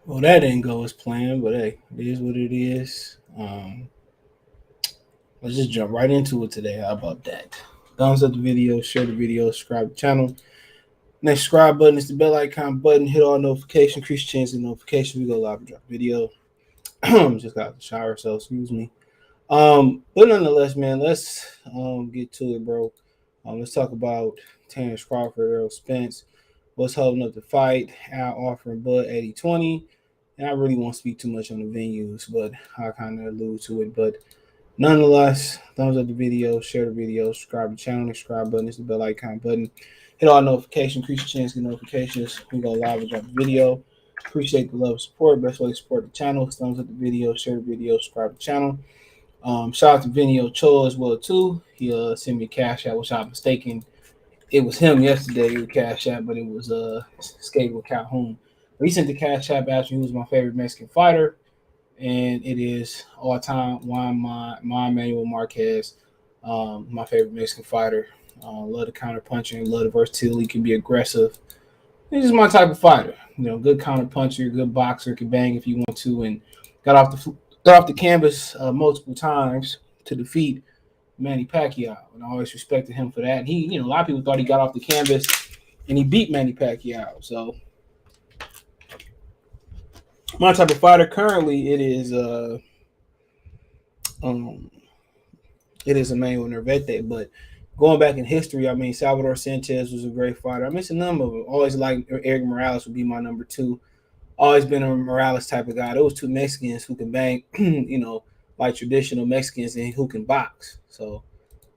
Well, that didn't go as planned, but hey, it is what it is. Let's just jump right into it today. How about that? Thumbs up the video, share the video, subscribe to the channel. Next subscribe button is the bell icon button. Hit all notifications, increase chance of notification. We go live and drop video. Just got out the shower, so excuse me. But nonetheless, man, let's get to it, bro. Let's talk about Terence Crawford, Errol Spence. What's holding up the fight? Al offering Bud 80-20. And I really won't speak too much on the venues, but I kind of allude to it. But nonetheless, thumbs up the video, share the video, subscribe to the channel. The subscribe button is the bell icon button. Hit all notifications, increase your chance to get notifications. We go live and drop the video. Appreciate the love and support. Best way to support the channel is thumbs up the video, share the video, subscribe to the channel. Shout out to Vinny Cho as well too. He sent me a cash app, which I'm mistaken. It was him yesterday with cash app, but it was Skate with Calhoun. But he sent the cash app after he was my favorite Mexican fighter, and it is all time Juan Manuel Marquez, my favorite Mexican fighter. Love the counter punching, love the versatility. He can be aggressive. He's just my type of fighter. You know, good counter puncher, good boxer, can bang if you want to, and got off the canvas multiple times to defeat Manny Pacquiao, and I always respected him for that. And he, a lot of people thought he got off the canvas and he beat Manny Pacquiao. So my type of fighter currently um it is Emmanuel Nervete, but going back in history, I mean Salvador Sanchez was a great fighter. I miss a number of them. Always like Eric Morales would be my number two. Always been a Morales type of guy. Those two Mexicans who can bang, like traditional Mexicans and who can box. So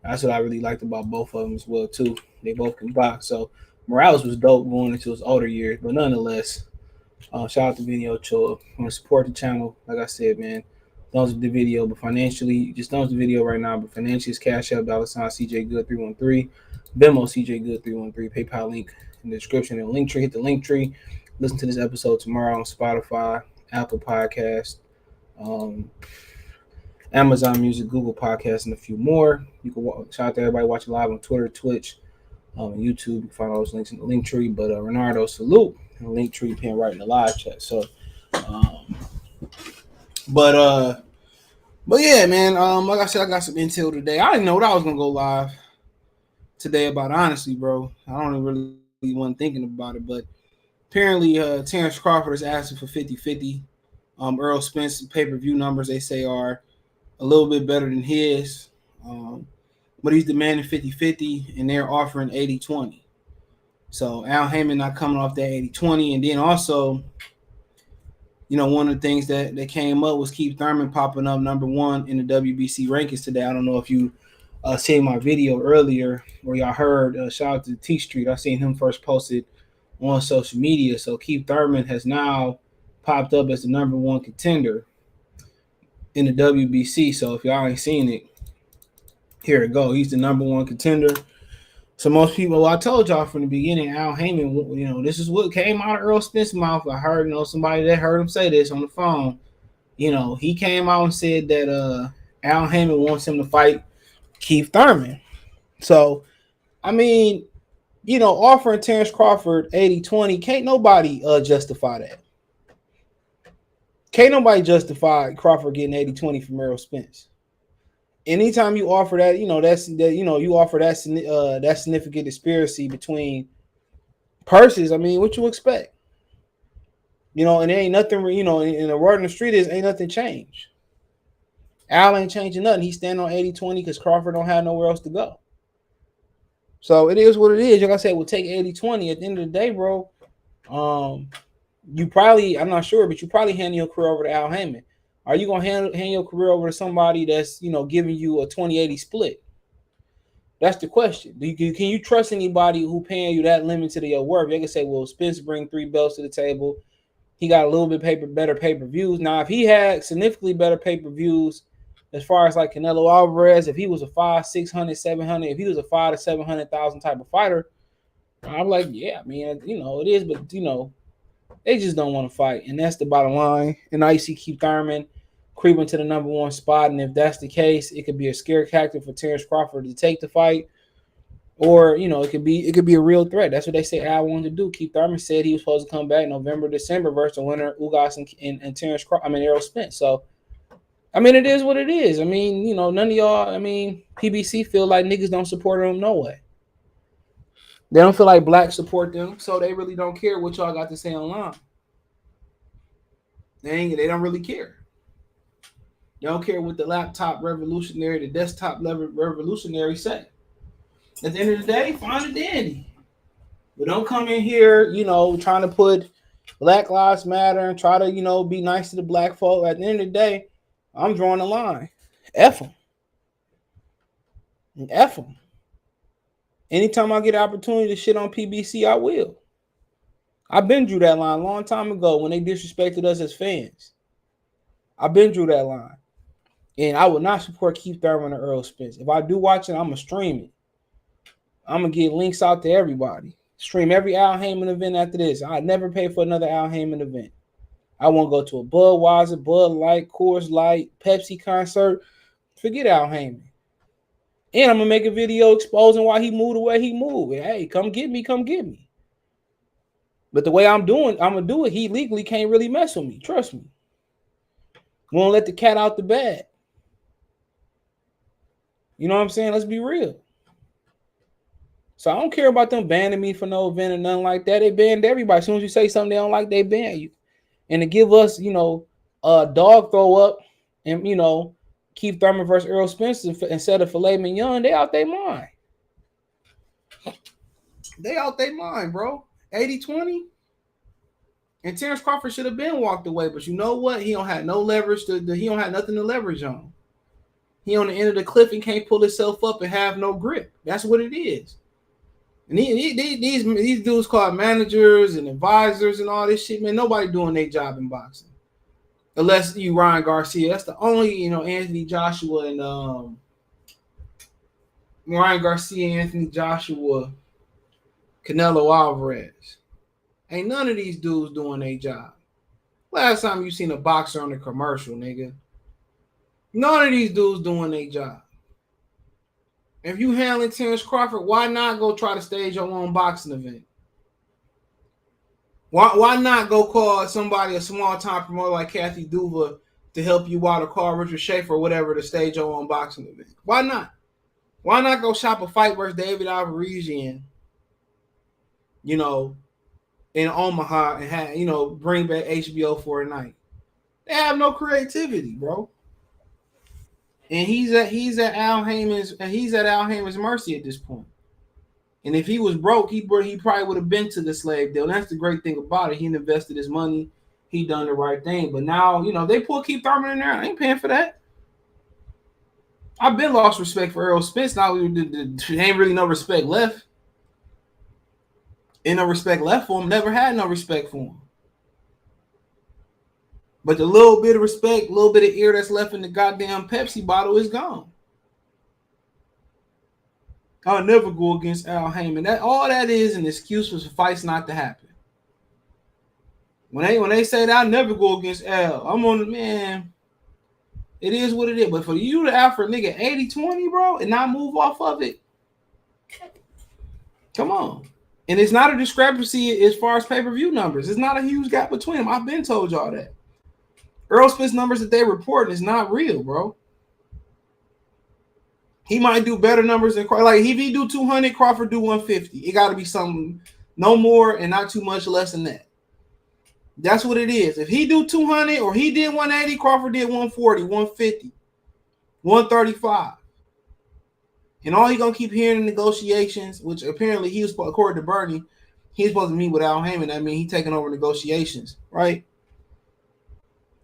that's what I really liked about both of them as well too. They both can box. So Morales was dope going into his older years, but nonetheless, shout out to Video Cho. I'm gonna support the channel. Like I said, man, thumbs up the video, but financially, just thumbs the video right now. But financially, it's Cash App $ CJ Good 313, Venmo CJ Good 313, PayPal link in the description and link tree. Hit the link tree. Listen to this episode tomorrow on Spotify, Apple Podcast, um, Amazon Music, Google Podcasts, and a few more. You can shout out to everybody watching live on Twitter, Twitch, YouTube. You can find all those links in the link tree. But Renardo, salute. And the link tree pinned right in the live chat. So, um, but uh, but yeah, man. Like I said, I got some intel today. I didn't know that I was gonna go live today about honestly, bro. I don't really wasn't thinking about it, but apparently, Terence Crawford is asking for 50-50. Errol Spence pay-per-view numbers they say are a little bit better than his, but he's demanding 50-50, and they're offering 80-20. So Al Heyman not coming off that 80-20, and then also, one of the things that came up was Keith Thurman popping up number one in the WBC rankings today. I don't know if you seen my video earlier or y'all heard. Shout out to T Street. I seen him first posted on social media. So Keith Thurman has now popped up as the number one contender in the WBC. So if y'all ain't seen it, here it go. He's the number one contender. So most people, I told y'all from the beginning, Al Heyman, this is what came out of Errol Spence's mouth. I heard, somebody that heard him say this on the phone. He came out and said that Al Heyman wants him to fight Keith Thurman. So, I mean, offering Terence Crawford 80-20, can't nobody justify that. Can't nobody justify Crawford getting 80-20 from Errol Spence. Anytime you offer that, you offer that significant disparity between purses. I mean, what you expect? And there ain't nothing, in the word in the street is ain't nothing changed. Al ain't changing nothing. He's standing on 80-20 because Crawford don't have nowhere else to go. So it is what it is. Like I said, we'll take 80-20. At the end of the day, bro, you probably, I'm not sure, but you probably hand your career over to Al Heyman. Are you going to hand your career over to somebody that's, giving you a 20-80 split? That's the question. Can you trust anybody who paying you that limited to your worth? They can say, well, Spence bring 3 belts to the table. He got a little bit better pay-per-views. Now, if he had significantly better pay-per-views as far as like Canelo Alvarez, if he was a 500, 600, 700, if he was a 500 to 700,000 type of fighter, I'm like, yeah, man, it is, but they just don't want to fight, and that's the bottom line. And now you see Keith Thurman creeping to the number one spot, and if that's the case, it could be a scare tactic for Terence Crawford to take the fight. Or, it could be a real threat. That's what they say Al wanted to do. Keith Thurman said he was supposed to come back November, December versus the winner, Ugas and Terence Crawford. Errol Spence. So, it is what it is. None of y'all, PBC feel like niggas don't support them no way. They don't feel like blacks support them, so they really don't care what y'all got to say online. They don't really care. They don't care what the laptop revolutionary, the desktop level revolutionary say. At the end of the day, find a dandy. But don't come in here, trying to put Black Lives Matter and try to, be nice to the black folk. At the end of the day, I'm drawing a line. F them. F them. Anytime I get an opportunity to shit on PBC, I will. I've been drew that line a long time ago when they disrespected us as fans. I've been drew that line. And I would not support Keith Thurman or Errol Spence. If I do watch it, I'm going to stream it. I'm going to get links out to everybody. Stream every Al Heyman event after this. I'd never pay for another Al Heyman event. I won't go to a Budweiser, Bud Light, Coors Light, Pepsi concert. Forget Al Heyman. And I'm going to make a video exposing why he moved the way he moved. Hey, come get me, come get me. But the way I'm going to do it, he legally can't really mess with me. Trust me. Won't let the cat out the bag. You know what I'm saying? Let's be real. So I don't care about them banning me for no event or nothing like that. They banned everybody. As soon as you say something they don't like, they ban you. And to give us, a dog throw up and, Keith Thurman versus Errol Spence instead of filet mignon, they out their mind. They out their mind, bro. 80-20. And Terence Crawford should have been walked away. But you know what? He don't have no leverage. He don't have nothing to leverage on. He on the end of the cliff and can't pull himself up and have no grip. That's what it is. And these dudes called managers and advisors and all this shit, man. Nobody doing their job in boxing. Unless you Ryan Garcia. That's the only, Anthony Joshua and Ryan Garcia, Anthony Joshua, Canelo Alvarez. Ain't none of these dudes doing their job. Last time you seen a boxer on a commercial, nigga. None of these dudes doing their job. If you handling Terence Crawford, why not go try to stage your own boxing event? Why not go call somebody, a small-time promoter like Kathy Duva, to help you out, or call Richard Schaefer or whatever to stage your own boxing event? Why not? Why not go shop a fight versus David Alvarez in Omaha and have, bring back HBO for a night? They have no creativity, bro. And he's at Al Heyman's mercy at this point. And if he was broke, he probably would have been to the slave deal. And that's the great thing about it. He invested his money. He done the right thing. But now, they pull Keith Thurman in there. I ain't paying for that. I've been lost respect for Errol Spence. Now there ain't really no respect left. Ain't no respect left for him. Never had no respect for him. But the little bit of respect, little bit of air that's left in the goddamn Pepsi bottle is gone. I'll never go against Al Heyman. All that is an excuse for fights not to happen. When they say that, I'll never go against Al, I'm on the man. It is what it is. But for you to offer a nigga 80-20, bro, and not move off of it, come on. And it's not a discrepancy as far as pay-per-view numbers. It's not a huge gap between them. I've been told y'all that. Errol Spence numbers that they reporting is not real, bro. He might do better numbers than Crawford. Like, if he do 200, Crawford do 150. It got to be something, no more and not too much less than that. That's what it is. If he do 200 or he did 180, Crawford did 140, 150, 135. And all he going to keep hearing in negotiations, which apparently he was, according to Bernie, he's supposed to meet with Al Heyman. That means he's taking over negotiations, right?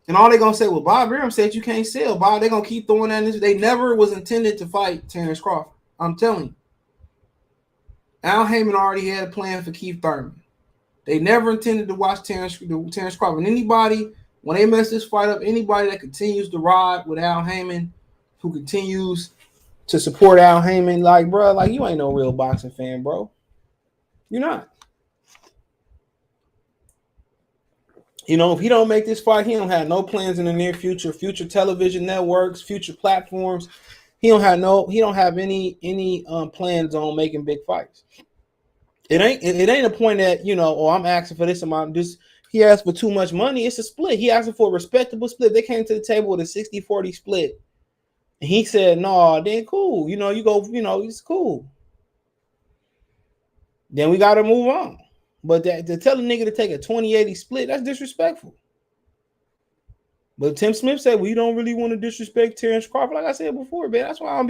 And all they're going to say, well, Bob Arum said you can't sell. Bob, they're going to keep throwing that in. They never was intended to fight Terence Crawford. I'm telling you. Al Heyman already had a plan for Keith Thurman. They never intended to watch Terence Crawford. And anybody, when they mess this fight up, anybody that continues to ride with Al Heyman, who continues to support Al Heyman, like, bro, like, you ain't no real boxing fan, bro. You're not. If he don't make this fight, he don't have no plans in the near future, future television networks, future platforms. He don't have any plans on making big fights. It ain't a point that, oh, I'm asking for this amount. Just he asked for too much money. It's a split. He asking for a respectable split. They came to the table with a 60-40 split. And he said, no, then cool. You go, it's cool. Then we gotta move on. But to tell a nigga to take a 20-80 split, that's disrespectful. But Tim Smith said, we don't really want to disrespect Terence Crawford. Like I said before, man, that's why I don't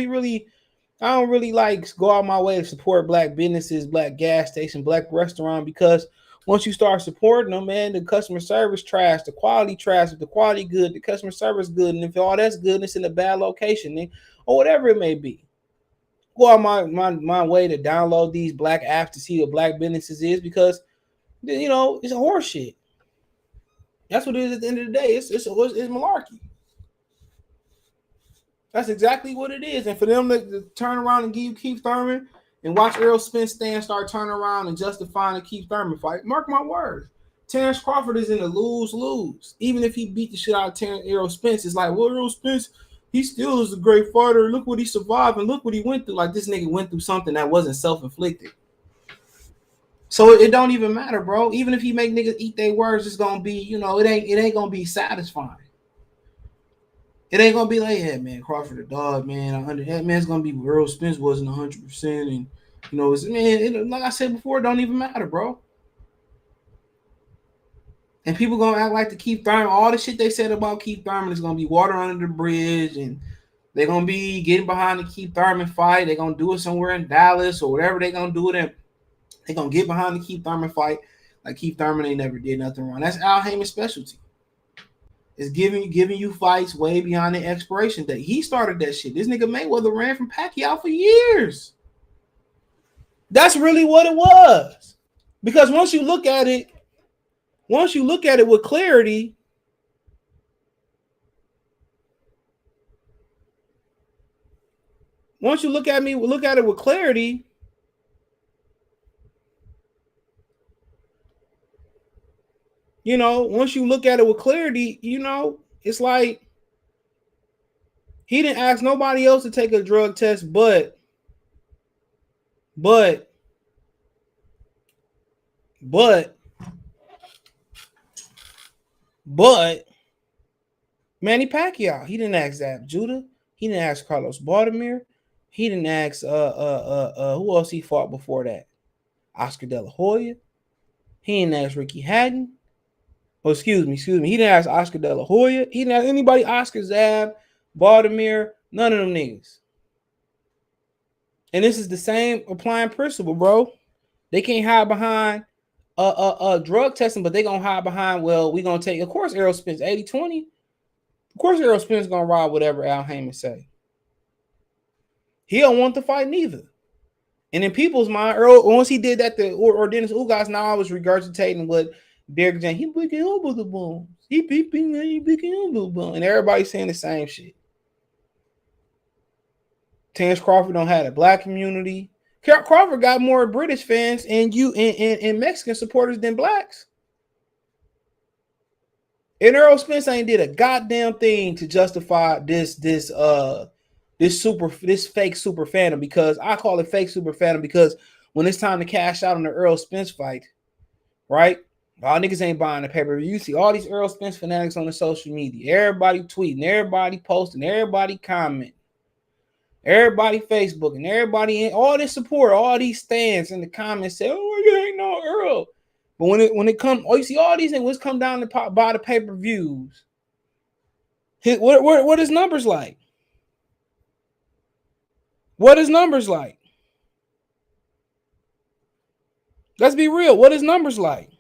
really like go out my way to support black businesses, black gas station, black restaurant, because once you start supporting them, man, the customer service trash, the quality trash, if the quality good, the customer service good, and if all that's good, it's in a bad location, or whatever it may be. Go out my way to download these black apps to see what black businesses is, because it's a horse shit. That's what it is at the end of the day. It's malarkey. That's exactly what it is. And for them to turn around and give you Keith Thurman and watch Errol Spence start turning around and justifying the Keith Thurman fight, mark my words, Terence Crawford is in a lose-lose. Even if he beat the shit out of Errol Spence, it's like, well, Errol Spence, he still is a great fighter. Look what he survived and look what he went through. Like, this nigga went through something that wasn't self-inflicted. So it don't even matter, bro. Even if he make niggas eat their words, it's gonna be, it ain't gonna be satisfying. It ain't gonna be like, yeah, man, Crawford a dog, man. 100. That man's gonna be Errol Spence wasn't 100%, and like I said before, it don't even matter, bro. And people gonna act like the Keith Thurman, all the shit they said about Keith Thurman is gonna be water under the bridge, and they're gonna be getting behind the Keith Thurman fight. They're gonna do it somewhere in Dallas or whatever they're gonna do it in. They're going to get behind the Keith Thurman fight like Keith Thurman ain't never did nothing wrong. That's Al Haymon's specialty. It's giving you fights way beyond the expiration date. He started that shit. This nigga Mayweather ran from Pacquiao for years. That's really what it was. Because once you look at it with clarity, once you look at it with clarity, once you look at it with clarity, it's like he didn't ask nobody else to take a drug test, but Manny Pacquiao, he didn't ask Zab Judah, he didn't ask Carlos Baldomir, he didn't ask who else he fought before that? Oscar De La Hoya. He didn't ask Ricky Hatton. Oh, excuse me. He didn't ask Oscar De La Hoya. He didn't ask anybody, Oscar, Zab, Baldomir, none of them niggas. And this is the same applying principle, bro. They can't hide behind drug testing, but they gonna hide behind, well, we gonna take, of course, Errol Spence 80-20. Of course, Errol Spence gonna ride whatever Al Haymon say. He don't want to fight neither. And in people's mind, Earl, once he did that, or Dennis Ugas, now I was regurgitating what Derek James, he picking up with the bones. He picking up with the bones. And everybody's saying the same shit. Terence Crawford don't have a black community. Crawford got more British fans and Mexican supporters than blacks. And Errol Spence ain't did a goddamn thing to justify this fake super fandom, because I call it fake super fandom because when it's time to cash out on the Errol Spence fight, right? All niggas ain't buying the pay-per-view. You see all these Errol Spence fanatics on the social media. Everybody tweeting, everybody posting, everybody commenting, everybody Facebooking, everybody in all this support, all these stands in the comments say, "Oh, you ain't no Earl." But when it come, you see all these niggas come down to buy the pay-per-views. What his numbers like? What his numbers like? Let's be real. What his numbers like?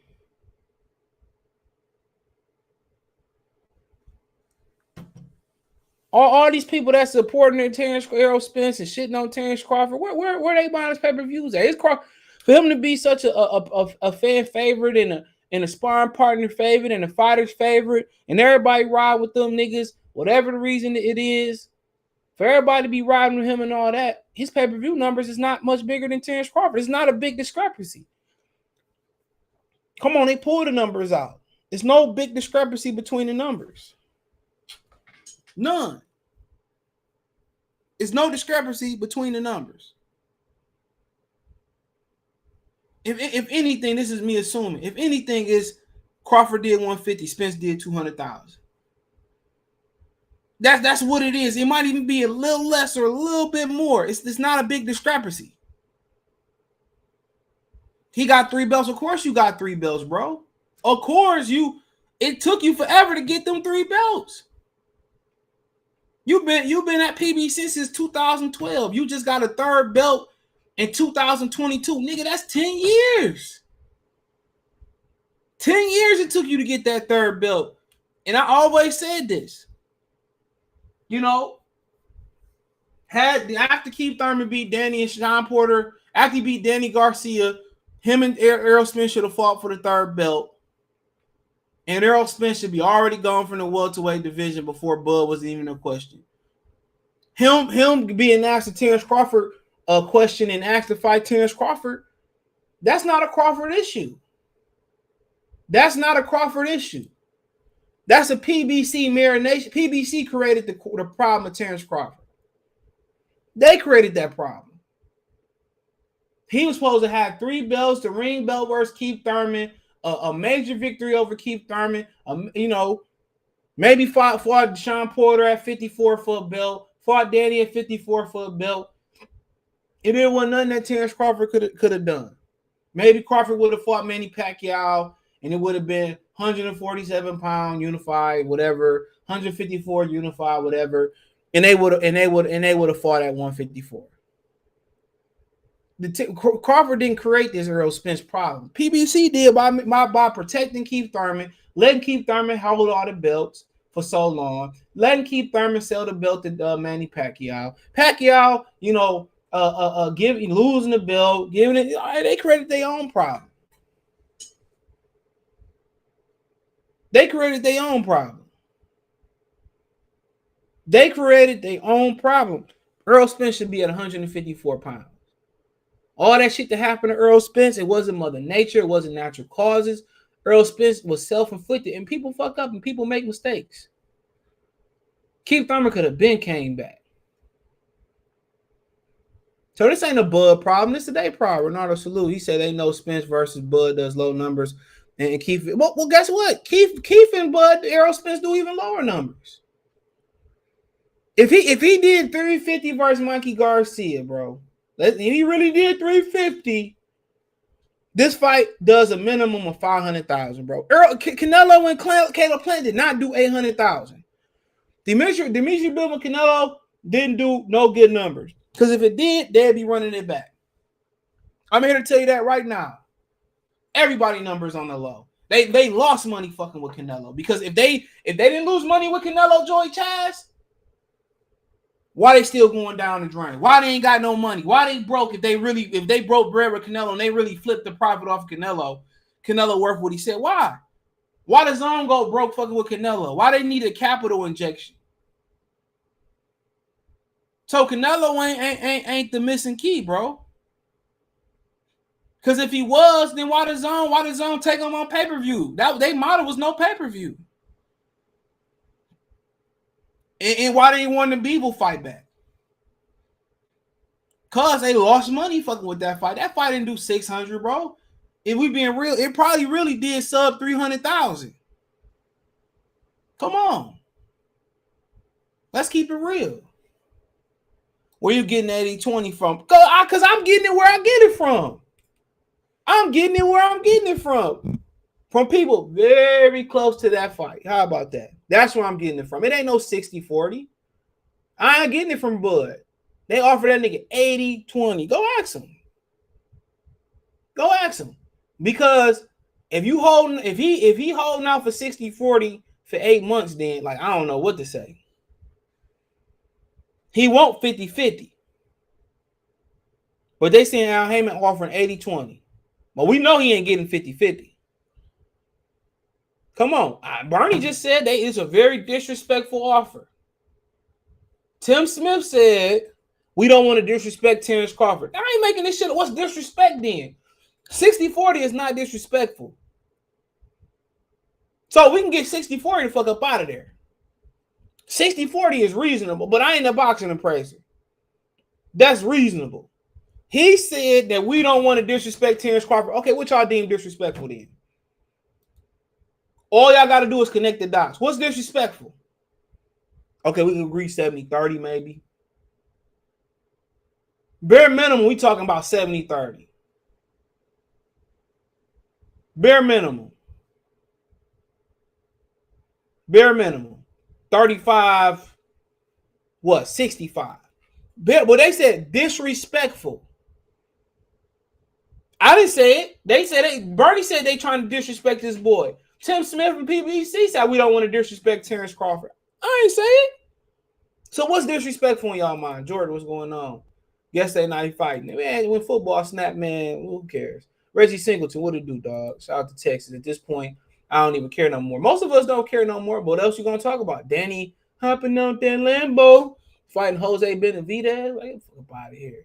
All these people that's supporting Terence Errol Spence and shitting on Terence Crawford, where they buying his pay-per-views at? For him to be such a fan favorite and a sparring partner favorite and a fighter's favorite, and everybody ride with them niggas, whatever the reason it is, for everybody to be riding with him and all that, his pay-per-view numbers is not much bigger than Terence Crawford. It's not a big discrepancy. Come on, they pull the numbers out. There's no big discrepancy between the numbers. None. It's no discrepancy between the numbers. If anything, this is me assuming. If anything, is Crawford did 150, Spence did 200,000. That's what it is. It might even be a little less or a little bit more. It's not a big discrepancy. He got 3 belts. Of course, you got 3 belts, bro. Of course, it took you forever to get them 3 belts. You've been at PBC since 2012. You just got a 3rd belt in 2022. Nigga, that's 10 years. 10 years it took you to get that 3rd belt. And I always said this. You know, after Keith Thurman beat Danny and Sean Porter, after he beat Danny Garcia, him and Errol Spence should have fought for the 3rd belt. And Errol Spence should be already gone from the welterweight division before Bud was even a question. Him being asked to Terence Crawford a question and asked to fight Terence Crawford, that's not a Crawford issue. That's not a Crawford issue. That's a PBC marination. PBC created the problem of Terence Crawford. They created that problem. He was supposed to have 3 belts, the ring belt versus Keith Thurman, a major victory over Keith Thurman, maybe fought Sean Porter at 54 for a belt, fought Danny at 54 for a belt. And there wasn't nothing that Terence Crawford could have done. Maybe Crawford would have fought Manny Pacquiao, and it would have been 147 pound unified, whatever, 154 unified, whatever, and they would have fought at 154. Crawford didn't create this Errol Spence problem. PBC did by protecting Keith Thurman, letting Keith Thurman hold all the belts for so long, letting Keith Thurman sell the belt to Manny Pacquiao. Pacquiao, losing the belt, giving it. They created their own problem. They created their own problem. Errol Spence should be at 154 pounds. All that shit that happened to Errol Spence, it wasn't Mother Nature, it wasn't natural causes. Errol Spence was self-inflicted, and people fuck up and people make mistakes. Keith Thurman could have been came back. So this ain't a Bud problem. This is a day problem. Renato Salute, he said they know Spence versus Bud does low numbers. And Keith, well, guess what? Keith and Bud, Errol Spence do even lower numbers. If he did 350 versus Mikey Garcia, bro, if he really did 350, this fight does a minimum of 500,000, bro. Canelo and Caleb Plant did not do 800,000. Demetri Bivol Canelo didn't do no good numbers. Because if it did, they'd be running it back. I'm here to tell you that right now. Everybody numbers on the low. They lost money fucking with Canelo. Because if they didn't lose money with Canelo, Joey Chaz, why they still going down the drain? Why they ain't got no money? Why they broke if they broke bread with Canelo and they really flipped the profit off of Canelo worth what he said? Why? Why does Zone go broke fucking with Canelo? Why they need a capital injection? So Canelo ain't the missing key, bro. Because if he was, then why does Zone take him on pay-per-view? Their model was no pay-per-view. And why they want the Bivol fight back? Because they lost money fucking with that fight. That fight didn't do 600, bro. If we being real, it probably really did sub 300,000. Come on. Let's keep it real. Where you getting that 80-20 from? Because I'm getting it where I get it from. I'm getting it where I'm getting it from. From people very close to that fight. How about that? That's where I'm getting it from. It ain't no 60-40. I ain't getting it from Bud. They offer that nigga 80-20. Go ask him. Go ask him. Because if he holding out for 60-40 for 8 months, then like I don't know what to say. He won't 50-50. But they saying Al Heyman offering 80-20. But we know he ain't getting 50-50. Come on. Bernie just said it's a very disrespectful offer. Tim Smith said we don't want to disrespect Terence Crawford. I ain't making this shit. What's disrespect then? 60-40 is not disrespectful. So we can get 60-40 the fuck up out of there. 60-40 is reasonable, but I ain't a boxing appraiser. That's reasonable. He said that we don't want to disrespect Terence Crawford. Okay, what y'all deem disrespectful then? All y'all got to do is connect the dots. What's disrespectful? Okay, we can agree 70-30 maybe. Bare minimum, we talking about 70-30. Bare minimum. Bare minimum. 35, 65. Well, they said disrespectful. I didn't say it. They said Bernie said they trying to disrespect this boy. Tim Smith from PBC said we don't want to disrespect Terence Crawford. I ain't say it. So what's disrespectful in y'all mind? Jordan, what's going on? Yesterday night fighting. Man, when football snap, man, who cares? Reggie Singleton, what it do, dog? Shout out to Texas. At this point, I don't even care no more. Most of us don't care no more, but what else you going to talk about? Danny hopping out that Lambo, fighting Jose Benavidez. Like, fuck out of here.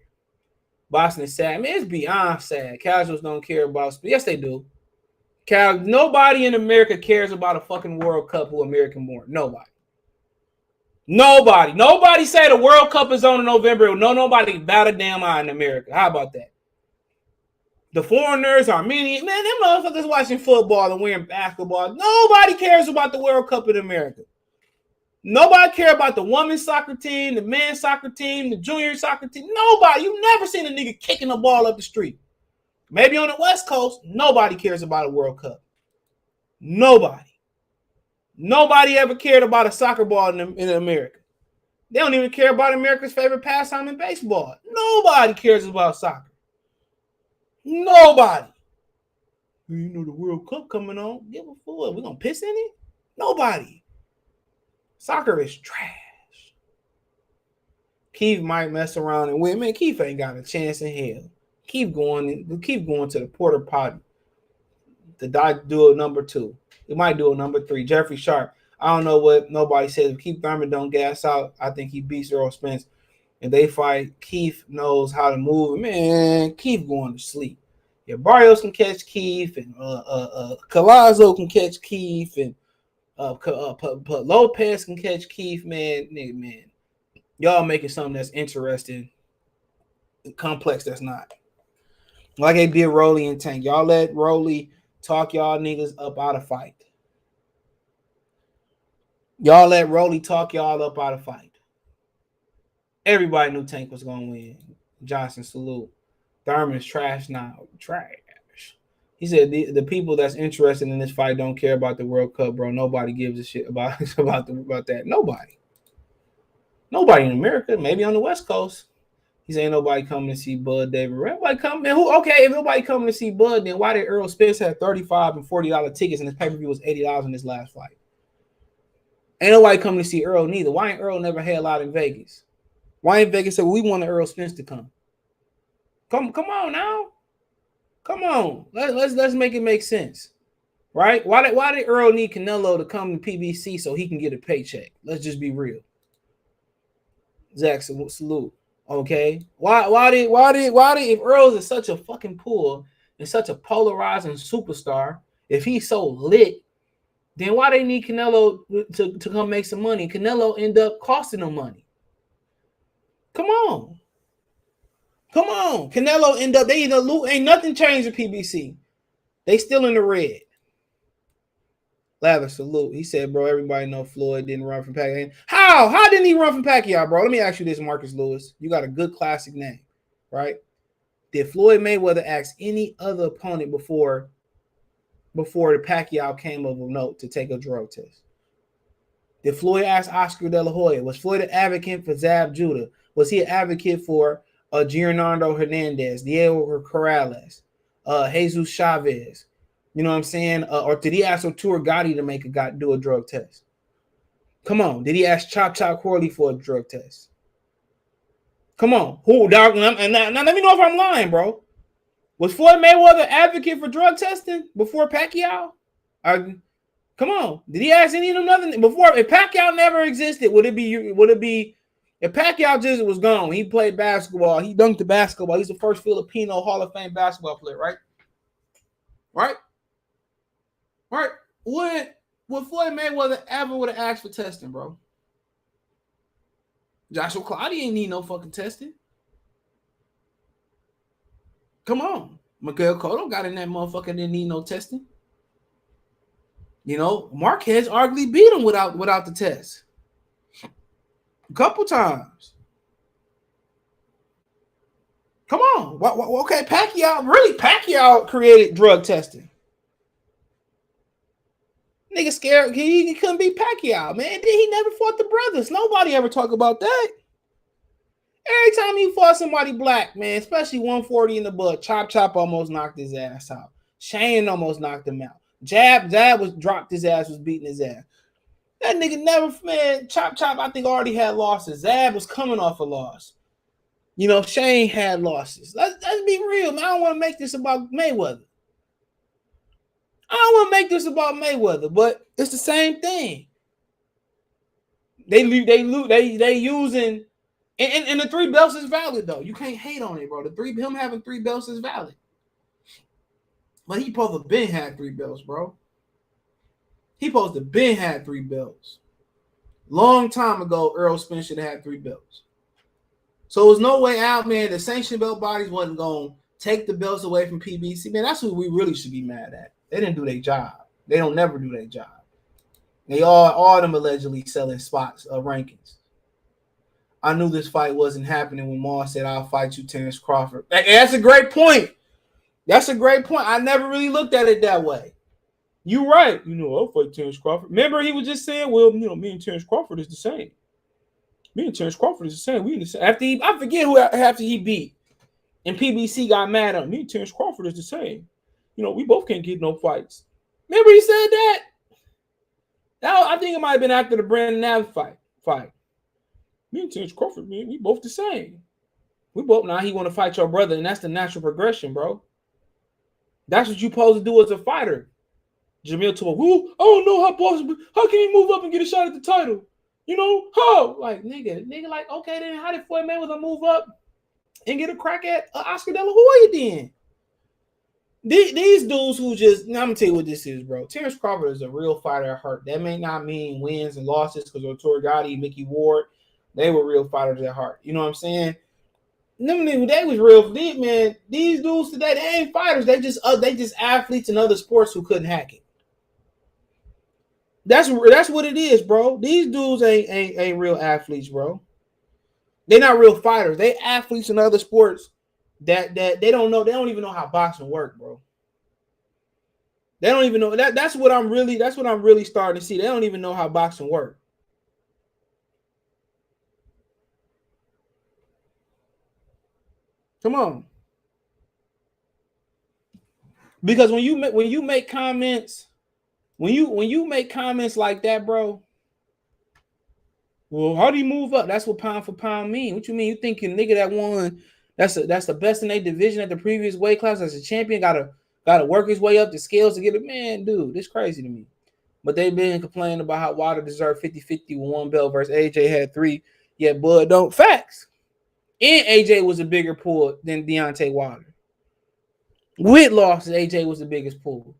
Boston is sad. Man, it's beyond sad. Casuals don't care about – yes, they do. Nobody in America cares about a fucking World Cup who American born. Nobody say the World Cup is on in November. Nobody bat a damn eye in America. How about that? The foreigners, Armenians, man, them motherfuckers watching football and wearing basketball. Nobody cares about the World Cup in America. Nobody care about the women's soccer team, the men's soccer team, the junior soccer team. Nobody. You never seen a nigga kicking the ball up the street. Maybe on the West Coast, nobody cares about a World Cup. Nobody ever cared about a soccer ball in America. They don't even care about America's favorite pastime in baseball. Nobody cares about soccer. Nobody. You know the World Cup coming on. Give a fool. We gonna piss in it? Nobody. Soccer is trash. Keith might mess around and win. Man, Keith ain't got a chance in hell. Keep going to the porter potty. The do a number 2. He might do a number 3. Jeffrey Sharp. I don't know what nobody says. If Keith Thurman don't gas out, I think he beats Errol Spence. And they fight. Keith knows how to move. Man, Keith going to sleep. Yeah, Barrios can catch Keith, and Collazo can catch Keith, and Lopez can catch Keith. Man, y'all making something that's interesting and complex that's not. Like they did Rolly and Tank. Y'all let Rolly talk y'all niggas up out of fight. Y'all let Rolly talk y'all up out of fight. Everybody knew Tank was going to win. Johnson, salute. Thurman's trash now. Trash. He said the people that's interested in this fight don't care about the World Cup, bro. Nobody gives a shit about that. Nobody in America. Maybe on the West Coast. He said ain't nobody coming to see Bud David. Everybody coming. If nobody coming to see Bud, then why did Errol Spence have $35 and $40 tickets and his pay-per-view was $80 in his last fight? Ain't nobody coming to see Errol neither. Why ain't Errol never had a lot in Vegas? Why ain't Vegas said we want Errol Spence to come? Come on now. Come on. Let's make it make sense. Right? Why did Errol need Canelo to come to PBC so he can get a paycheck? Let's just be real. Zach, salute. Okay. Why did if Earl is such a fucking pull and such a polarizing superstar, if he's so lit, then why they need Canelo to come make some money? Canelo end up costing them money. Come on. Canelo end up, they either lose, ain't nothing changed at PBC. They still in the red. Lather, salute. He said, bro, everybody know Floyd didn't run from Pacquiao. How didn't he run from Pacquiao, bro? Let me ask you this, Marcus Lewis. You got a good classic name, right? Did Floyd Mayweather ask any other opponent before the Pacquiao came of a note to take a drug test? Did Floyd ask Oscar De La Hoya? Was Floyd an advocate for Zab Judah? Was he an advocate for Gianardo Hernandez, Diego Corrales, Jesus Chavez? You know what I'm saying? Or did he ask Arturo Gotti to do a drug test? Come on. Did he ask Chop Corley for a drug test? Come on. Who, dog? And now let me know if I'm lying, bro. Was Floyd Mayweather advocate for drug testing before Pacquiao? Come on. Did he ask any of them nothing before? If Pacquiao never existed, would it be if Pacquiao just was gone? He played basketball. He dunked the basketball. He's the first Filipino Hall of Fame basketball player, right? Right? Would Floyd Mayweather ever would have asked for testing, bro? Joshua Clottey ain't need no fucking testing. Come on. Miguel Cotto got in that motherfucker, didn't need no testing. You know, Marquez arguably beat him without the test. A couple times. Come on. Okay, Pacquiao created drug testing. Nigga scared he couldn't beat Pacquiao, man. He never fought the brothers. Nobody ever talk about that. Every time he fought somebody black, man, especially 140 in the butt, Chop almost knocked his ass out. Shane almost knocked him out. Jab was dropped his ass, was beating his ass. That nigga never, man, Chop, I think already had losses. Zab was coming off a loss. You know, Shane had losses. Let's be real, man. I don't want to make this about Mayweather. But it's the same thing. They using and the 3 belts is valid though. You can't hate on it, bro. Him having 3 belts is valid. But he supposed to have been had 3 belts, bro. He supposed to have been had 3 belts. Long time ago, Errol Spence should have had 3 belts. So there's no way out, man. The sanctioned belt bodies wasn't going to take the belts away from PBC. Man, that's who we really should be mad at. They didn't do their job. They don't never do their job. They all them allegedly selling spots of rankings. I knew this fight wasn't happening when Moss said, "I'll fight you, Terence Crawford." That's a great point. I never really looked at it that way. You're right. You know, I'll fight Terence Crawford. Remember, he was just saying, well, you know, me and Terence Crawford is the same. We in the same. I forget who after he beat. And PBC got mad at him. Me and Terence Crawford is the same. You know, we both can't get no fights. Remember he said that? I think it might have been after the Brandon Nav fight. Me and Terence Crawford, man, we both the same. We both now he want to fight your brother, and that's the natural progression, bro. That's what you're supposed to do as a fighter. Jamil told me, I don't know how possible. How can he move up and get a shot at the title? You know, how? Like, nigga, like, okay, then how did Floyd Mayweather move up and get a crack at Oscar De La Hoya then? These dudes who just, I'm going to tell you what this is, bro. Terence Crawford is a real fighter at heart. That may not mean wins and losses because Arturo Gotti, Mickey Ward, they were real fighters at heart. You know what I'm saying? They was real. These dudes today, they ain't fighters. They just athletes in other sports who couldn't hack it. That's what it is, bro. These dudes ain't real athletes, bro. They're not real fighters. They athletes in other sports that they don't know. They don't even know how boxing works, bro. They don't even know that. That's what I'm really starting to see. They don't even know how boxing works. Come on. Because when you make comments, when you make comments like that, bro. Well, how do you move up? That's what pound for pound mean. What you mean? You thinking nigga that won? That's the best in their division at the previous weight class as a champion. Gotta work his way up the scales to get it. Man, dude, this crazy to me. But they've been complaining about how Wilder deserved 50-50 with 1 belt versus AJ had 3. Yet Bud don't. Facts. And AJ was a bigger pull than Deontay Wilder. With losses, AJ was the biggest pull.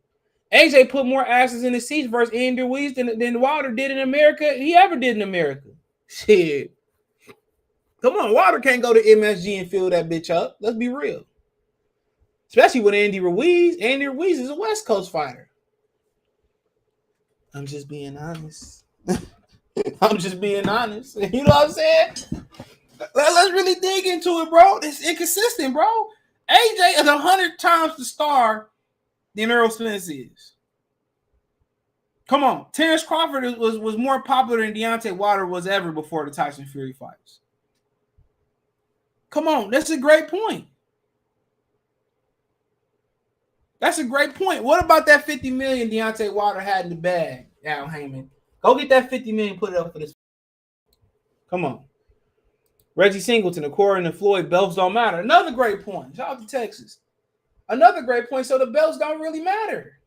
AJ put more asses in the seats versus Andy Ruiz than Wilder did in America. He ever did in America. Shit. Come on, Wilder can't go to MSG and fill that bitch up. Let's be real. Especially with Andy Ruiz. Andy Ruiz is a West Coast fighter. I'm just being honest. I'm just being honest. You know what I'm saying? Let's really dig into it, bro. It's inconsistent, bro. AJ is 100 times the star than Errol Spence is. Come on. Terence Crawford was more popular than Deontay Wilder was ever before the Tyson Fury fights. Come on. That's a great point. That's a great point. What about that $50 million Deontay Wilder had in the bag, Al Heyman? Go get that $50 million, put it up for this. Come on. Reggie Singleton, the Corey and the Floyd, belts don't matter. Another great point. Shout out to Texas. Another great point. So the belts don't really matter.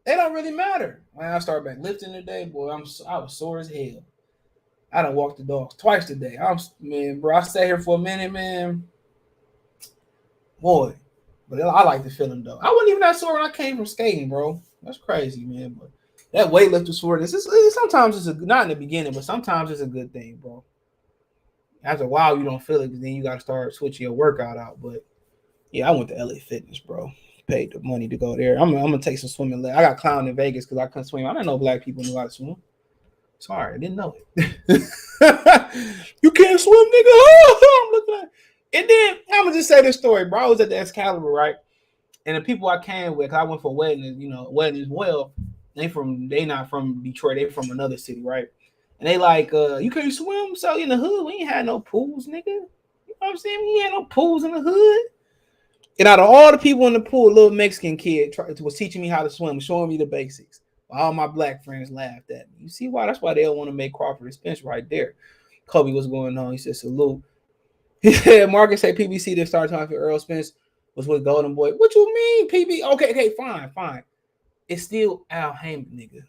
They don't really matter. When I started back lifting today, boy, I was sore as hell. I done walked the dogs twice today. I sat here for a minute, man. Boy. But I like the feeling, though. I wasn't even that sore when I came from skating, bro. That's crazy, man. But that weightlifter soreness, sometimes it's not in the beginning, but sometimes it's a good thing, bro. After a while, you don't feel it because then you got to start switching your workout out. But yeah, I went to LA Fitness, bro. Paid the money to go there. I'm gonna take some swimming. I got clowned in Vegas because I couldn't swim. I didn't know black people knew how to swim. Sorry, I didn't know it. You can't swim, nigga. I'm looking at it. And then I'm gonna just say this story, bro. I was at the Excalibur, right? And the people I came with, cause I went for weddings, wedding as well. They not from Detroit, they from another city, right? And they like, you can't swim, so in the hood, we ain't had no pools, nigga. You know what I'm saying? We ain't had no pools in the hood. And out of all the people in the pool, a little Mexican kid was teaching me how to swim, showing me the basics. All my black friends laughed at me. You see why? That's why they don't want to make Crawford Spence right there. Kobe, what's going on? He said, salute. He said, Marcus said PBC didn't start talking for Errol Spence was with Golden Boy. What you mean, PB? Okay, fine. It's still Al Heyman, nigga.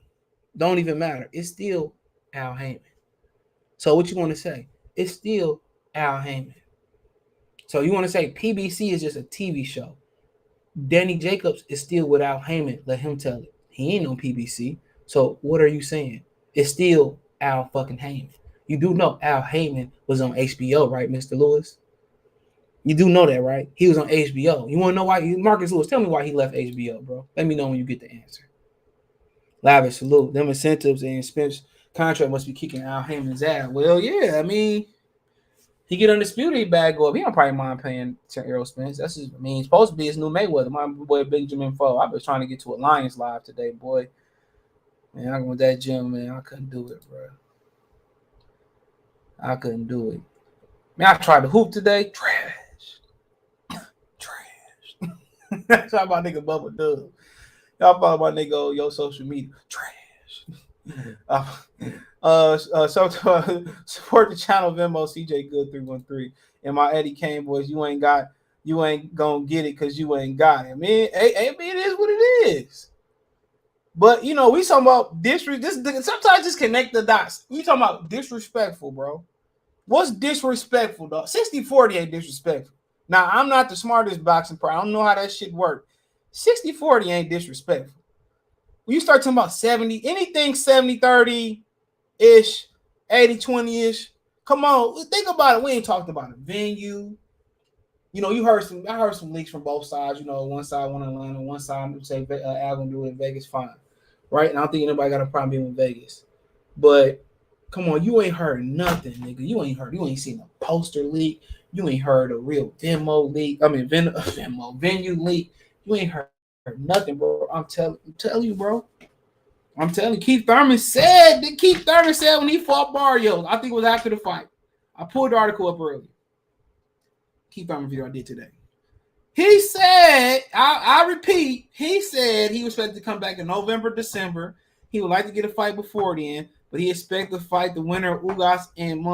Don't even matter. It's still Al Heyman. So what you want to say? It's still Al Heyman. So you want to say PBC is just a TV show. Danny Jacobs is still with Al Heyman. Let him tell it. He ain't on PBC. So what are you saying? It's still Al fucking Heyman. You do know Al Heyman was on HBO, right, Mr. Lewis? You do know that, right? He was on HBO. You want to know why? Marcus Lewis, tell me why he left HBO, bro. Let me know when you get the answer. Lavish salute. Them incentives and Spence contract must be kicking Al Heyman's ass. Well, yeah, I mean, he get undisputed, he bad go up. He don't probably mind paying to Errol Spence. That's his, he's supposed to be his new Mayweather. My boy Benjamin Foe. I've been trying to get to Alliance Live today, boy. Man, I went that gym, man. I couldn't do it, bro. I couldn't do it. Man, I tried to hoop today. Trash. That's how my nigga Bubba does. Y'all follow my nigga your social media. Trash. Support the channel Venmo CJ Good 313 and my Eddie Kane boys. You ain't gonna get it because you ain't got it. I mean, it is what it is. But we talking about disrespect. Sometimes just connect the dots. We talking about disrespectful, bro. What's disrespectful, dog? 60-40 ain't disrespectful. Now, I'm not the smartest boxing pro. I don't know how that shit works. 60-40 ain't disrespectful. When you start talking about 70, anything 70-30-ish, 80-20-ish, come on, think about it. We ain't talked about a venue. I heard some leaks from both sides. One side want Atlanta, one side say Al gonna do it in Vegas, fine. Right? And I don't think anybody got a problem being in Vegas. But come on, you ain't heard nothing, nigga. You ain't seen a poster leak. You ain't heard a real Venmo leak. I mean, venue leak. You ain't heard nothing, bro. I'm telling you, bro. I'm telling you. Keith Thurman said when he fought Barrios, I think it was after the fight. I pulled the article up earlier. Keith Thurman video I did today. He said, I repeat, he said he was expected to come back in November, December. He would like to get a fight before then, but he expected to fight the winner of Ugas and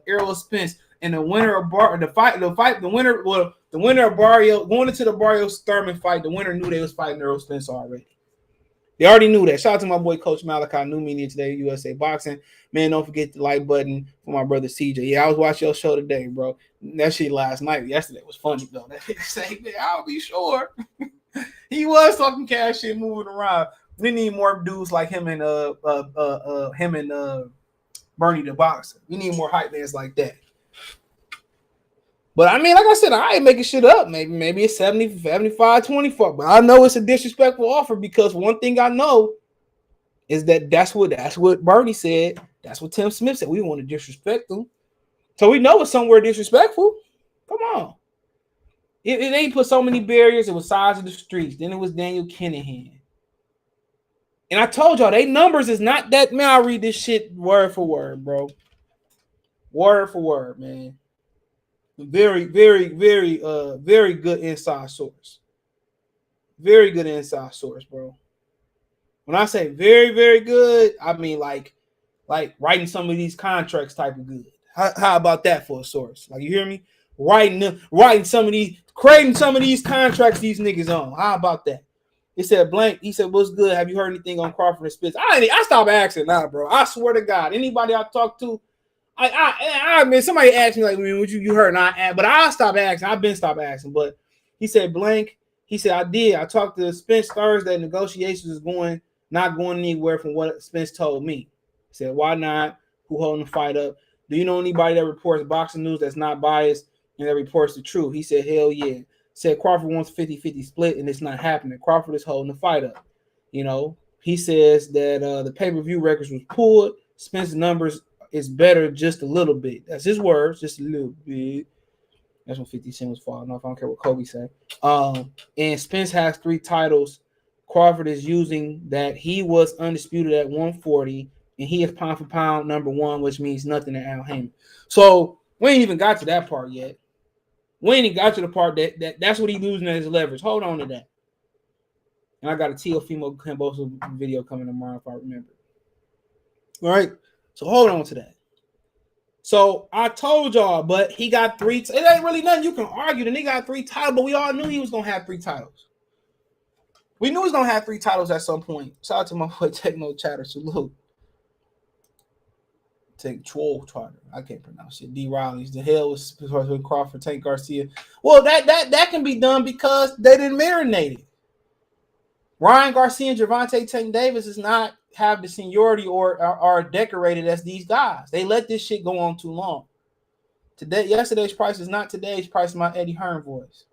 Errol Spence. And the winner of the winner of Barrios, going into the Barrios Thurman fight, the winner knew they was fighting Errol Spence already. They already knew that. Shout out to my boy Coach Malachi, new media today, USA Boxing. Man, don't forget the like button for my brother CJ. Yeah, I was watching your show today, bro. That shit last night. Yesterday was funny though. That same day, I'll be sure. He was talking cash shit, moving around. We need more dudes like him and Bernie the boxer. We need more hype mans like that. But I mean, like I said, I ain't making shit up. Maybe it's 70, 75, 24. But I know it's a disrespectful offer because one thing I know is that's what Bernie said. That's what Tim Smith said. We want to disrespect them. So we know it's somewhere disrespectful. Come on. It ain't put so many barriers. It was size of the streets. Then it was Daniel Kinahan. And I told y'all, they numbers is not that. Man, I'll read this shit word for word, bro. Word for word, man. Very, very, very, very good inside source. Very good inside source, bro. When I say very, very good, I mean like writing some of these contracts type of good. How about that for a source? Like, you hear me? Writing some of these, creating some of these contracts these niggas on. How about that? He said, blank. He said, what's good? Have you heard anything on Crawford and Spence? I stopped asking now, bro. I swear to God, anybody I talk to, I mean, somebody asked me like, what you heard? But I stopped asking. I've been stopped asking. But he said, blank. He said, I did. I talked to Spence Thursday. Negotiations is not going anywhere from what Spence told me. He said, why not? Who holding the fight up? Do you know anybody that reports boxing news that's not biased and that reports the truth? He said, hell yeah. Said Crawford wants 50-50 split and it's not happening. Crawford is holding the fight up. You know, he says that the pay-per-view records was pulled. Spence's numbers is better just a little bit. That's his words, just a little bit. That's when 50 Cent was falling off. I don't care what Kobe said. And Spence has 3 titles. Crawford is using that he was undisputed at 140, and he is pound for pound number 1, which means nothing to Al Heyman. So we ain't even got to that part yet. We ain't even got to the part that's what he's losing as his leverage. Hold on to that. And I got a Teofimo Camboso video coming tomorrow if I remember. All right. So hold on to that. So I told y'all, but he got 3. It ain't really nothing you can argue. The nigga got 3 titles, but we all knew he was gonna have 3 titles. We knew he was gonna have 3 titles at some point. Shout out to my boy Techno Chatter. Salute. Take Troll Chatter. I can't pronounce it. D. Riley's. The hell was Crawford, Tank Garcia. Well, that can be done because they didn't marinate it. Ryan Garcia and Gervonta Tank Davis does not have the seniority or are decorated as these guys. They let this shit go on too long. Yesterday's price is not today's price. My Eddie Hearn voice.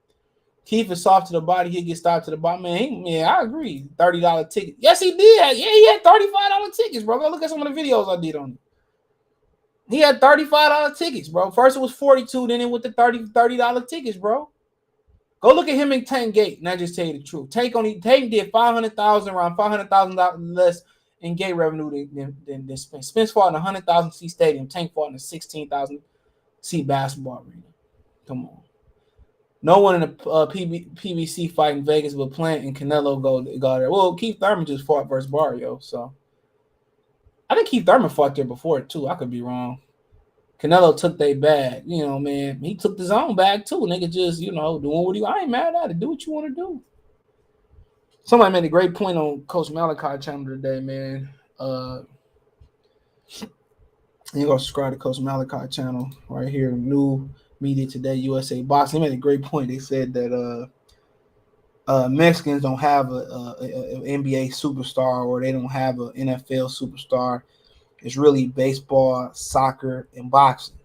Keith is soft to the body. He'll get stopped to the bottom. Man, I agree. $30 ticket. Yes, he did. Yeah, he had $35 tickets, bro. Go look at some of the videos I did on it. He had $35 tickets, bro. First it was $42, then it went to $30 tickets, bro. Go look at him and Tank Gate, and I just tell you the truth. Tank did $500,000, around $500,000 less in gate revenue than Spence. Spence fought in a 100,000 seat stadium. Tank fought in a 16,000 seat basketball arena. Come on. No one in a PBC fight in Vegas but Plant and Canelo go there. Well, Keith Thurman just fought versus Barrio, so I think Keith Thurman fought there before too. I could be wrong. Canelo took their bag, man. He took his own bag too. Nigga just, doing what you. I ain't mad at it. Do what you want to do. Somebody made a great point on Coach Malachi channel today, man. You go subscribe to Coach Malachi channel right here. New Media Today, USA Boxing. They made a great point. They said that Mexicans don't have an NBA superstar or they don't have an NFL superstar. It's really baseball, soccer, and boxing.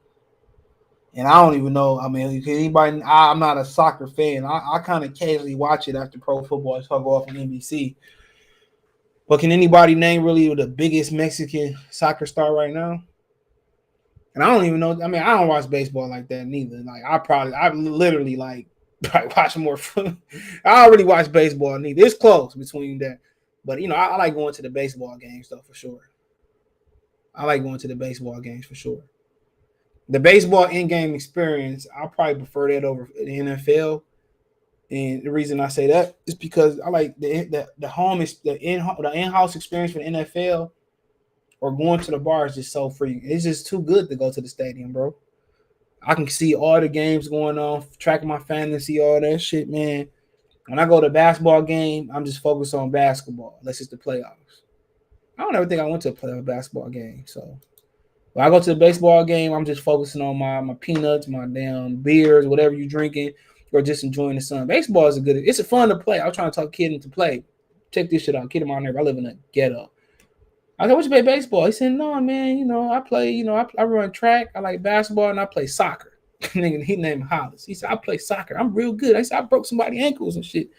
And I don't even know. I mean, anybody? I'm not a soccer fan. I kind of occasionally watch it after pro football is hug off on NBC. But can anybody name really the biggest Mexican soccer star right now? And I don't even know. I mean, I don't watch baseball like that neither. Like I literally watch more. I already watch baseball neither. It's close between that. But I like going to the baseball games though for sure. I like going to the baseball games for sure. The baseball in-game experience, I probably prefer that over the NFL. And the reason I say that is because I like the in-house experience for the NFL or going to the bar is just so free. It's just too good to go to the stadium, bro. I can see all the games going on, tracking my fantasy, all that shit, man. When I go to a basketball game, I'm just focused on basketball. Unless it's the playoffs. I don't ever think I went to a playoff basketball game. So when I go to the baseball game, I'm just focusing on my peanuts, my damn beers, whatever you're drinking, or just enjoying the sun. Baseball is it's a fun to play. I was trying to talk kid into play. Check this shit out. Kid in my neighbor. I live in a ghetto. I said, what you play baseball? He said, no, man, I play, I run track. I like basketball and I play soccer. Nigga, he named Hollis. He said, I play soccer. I'm real good. I said, I broke somebody's ankles and shit.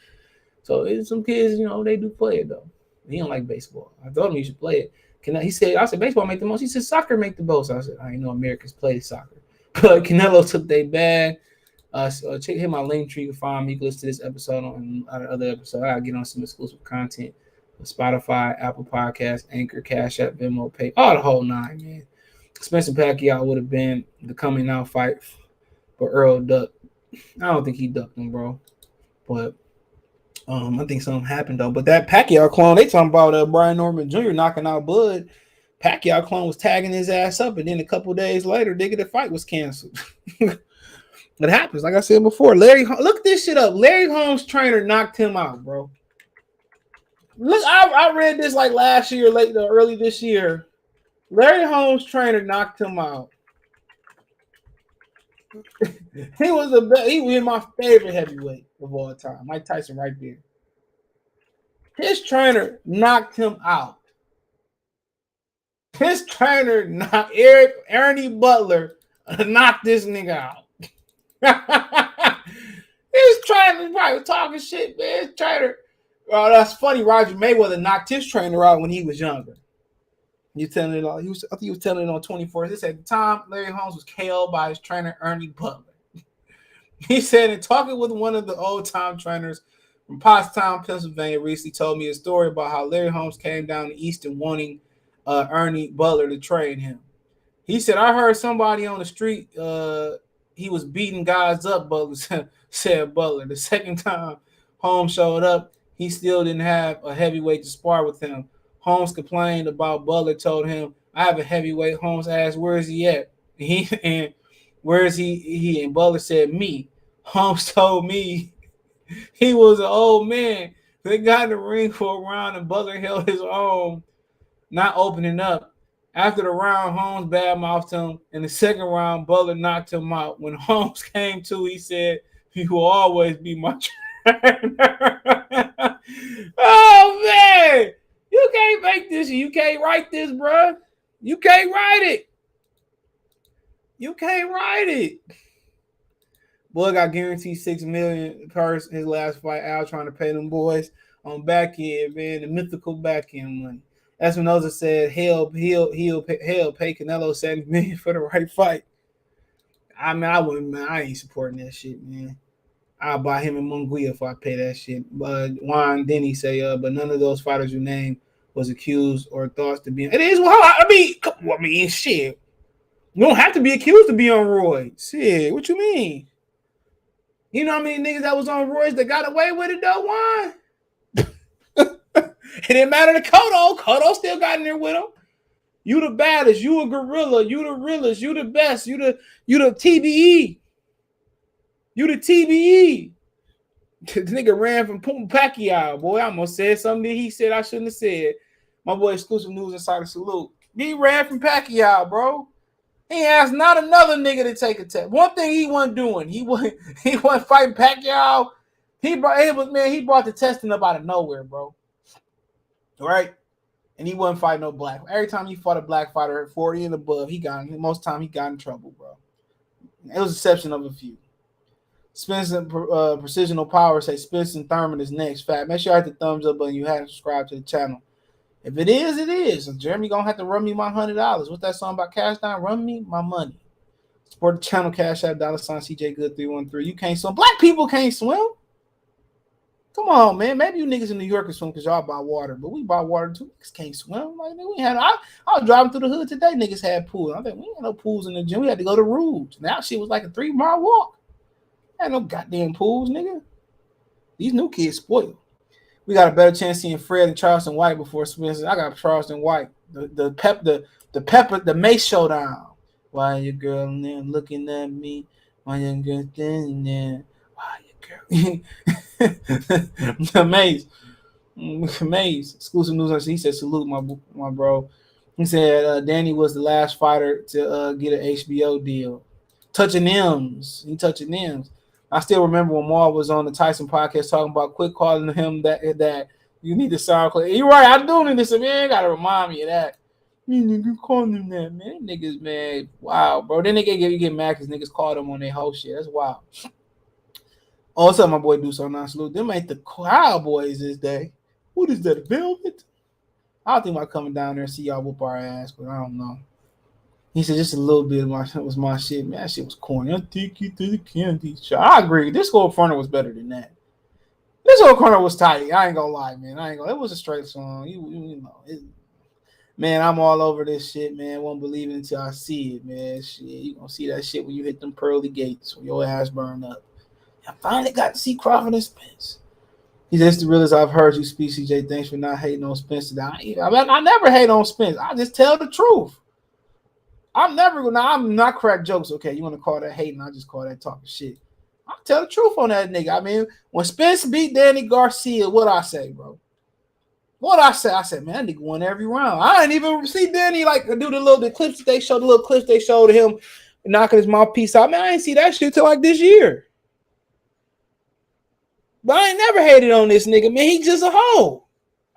So some kids, they do play it though. He don't like baseball. I told him he should play it. I said, baseball make the most. He said, soccer make the most. I said, I know Americans play soccer. But Canelo took their bag. Hit my link tree to find me. You can listen to this episode on other episode. I'll get on some exclusive content. Spotify, Apple Podcasts, Anchor, Cash App, Venmo, Pay, all the whole nine, man. Spencer Pacquiao would have been the coming out fight, but Earl ducked. I don't think he ducked him, bro. But I think something happened though. But that Pacquiao clone, they talking about Brian Norman Jr. knocking out Bud. Pacquiao clone was tagging his ass up, and then a couple days later, the fight was canceled. It happens, like I said before. Look this shit up. Larry Holmes' trainer knocked him out, bro. Look, I read this like last year, early this year. Larry Holmes' trainer knocked him out. He was my favorite heavyweight of all time. Mike Tyson right there. His trainer knocked him out. His trainer, Ernie Butler, knocked this nigga out. His trainer probably talking shit, man. His trainer. Oh, that's funny. Roger Mayweather knocked his trainer out when he was younger. You telling it all? I think he was telling it on 24. This at the time, Larry Holmes was KO'd by his trainer Ernie Butler. He said, in talking with one of the old-time trainers from Pottstown, Pennsylvania, recently told me a story about how Larry Holmes came down to Easton wanting Ernie Butler to train him. He said, I heard somebody on the street, he was beating guys up, Butler said Butler. The second time Holmes showed up, he still didn't have a heavyweight to spar with him. Holmes complained about Butler, told him, I have a heavyweight. Holmes asked, where is he at? And where is he? And Butler said, me. Holmes told me he was an old man. They got in the ring for a round, and Butler held his own, not opening up. After the round, Holmes badmouthed him. In the second round, Butler knocked him out. When Holmes came to, he said, "You will always be my trainer." Oh man, you can't make this. You can't write this, bro. You can't write it. You can't write it. Boy got guaranteed $6 million purse his last fight. Al trying to pay them boys on back end, man, the mythical back end money. Espinoza said he'll pay Canelo $70 million for the right fight. I mean, I wouldn't, man. I ain't supporting that shit, man. I'll buy him in Munguia if I pay that shit. But Juan Denny say, but none of those fighters you named was accused or thought to be. It is well. I mean, shit. You don't have to be accused to be on roids. Shit, what you mean? You know how many niggas that was on roids that got away with it though, Juan? It didn't matter to Cotto. Cotto still got in there with him. You the baddest. You a gorilla. You the realest. You the best. You the TBE. You the TBE. This nigga ran from Pacquiao, boy. I almost said something that he said I shouldn't have said. My boy Exclusive News Insider salute. He ran from Pacquiao, bro. He asked not another nigga to take a test. One thing he wasn't doing. He wasn't fighting Pacquiao. He brought the testing up out of nowhere, bro. Right? And he wasn't fighting no black. Every time he fought a black fighter at 40 and above, most time he got in trouble, bro. It was an exception of a few. Spence and Precisional Power say Spence and Thurman is next. Fat. Make sure you hit the thumbs up button. You haven't subscribed to the channel. If it is, it is. And Jeremy gonna have to run me my $100. What's that song about Cash Down? Run me my money. Support the channel, Cash App, $sign CJ Good 313. You can't swim. Black people can't swim. Come on, man. Maybe you niggas in New York can swim because y'all buy water, but we buy water too. Niggas can't swim. Like we had. I was driving through the hood today. Niggas had pools. I think we ain't had no pools in the gym. We had to go to Rouge. Now shit was like a 3-mile walk. Ain't no goddamn pools, nigga. These new kids spoiled. We got a better chance seeing Fred and Charleston White before Spencer. I got Charleston White. The Mace Showdown. Why your girl in there looking at me? Why your girl standing there? Why your girl? The Mace. Exclusive News. He said, salute my bro. He said Danny was the last fighter to get an HBO deal. Touching M's. He touching M's. I still remember when Maul was on the Tyson podcast talking about quit calling him that you need to sound clear. You're right. I do need this. Man, gotta remind me of that. You niggas calling him that, man. Niggas, man. Wow, bro. Then you get mad because niggas called him on their whole shit. That's wild. Oh, what's up, my boy Deuce on nine salute. Them ain't the Cowboys this day. What is that, Velvet? I don't think about coming down there and see y'all whoop our ass, but I don't know. He said just a little bit of my shit. Man, that shit was corny. I'll take you to the candy shop. I agree. This whole corner was better than that. This whole corner was tight. I ain't gonna lie, man. It was a straight song. You know. Man, I'm all over this shit, man. Won't believe it until I see it, man. Shit, you gonna see that shit when you hit them pearly gates when your ass burn up. I finally got to see Crawford and Spence. He said, it's the realest I've heard you speak, CJ. Thanks for not hating on Spence today. I never hate on Spence. I just tell the truth. I'm not crack jokes. Okay, you want to call that hating? I just call that talking shit. I'll tell the truth on that nigga. I mean, when Spence beat Danny Garcia, what I say, bro? What I say? I said, man, that nigga won every round. I didn't even see Danny like do the clips they showed of him knocking his mouthpiece out. Man, I didn't see that shit till like this year. But I ain't never hated on this nigga, man. He just a hoe.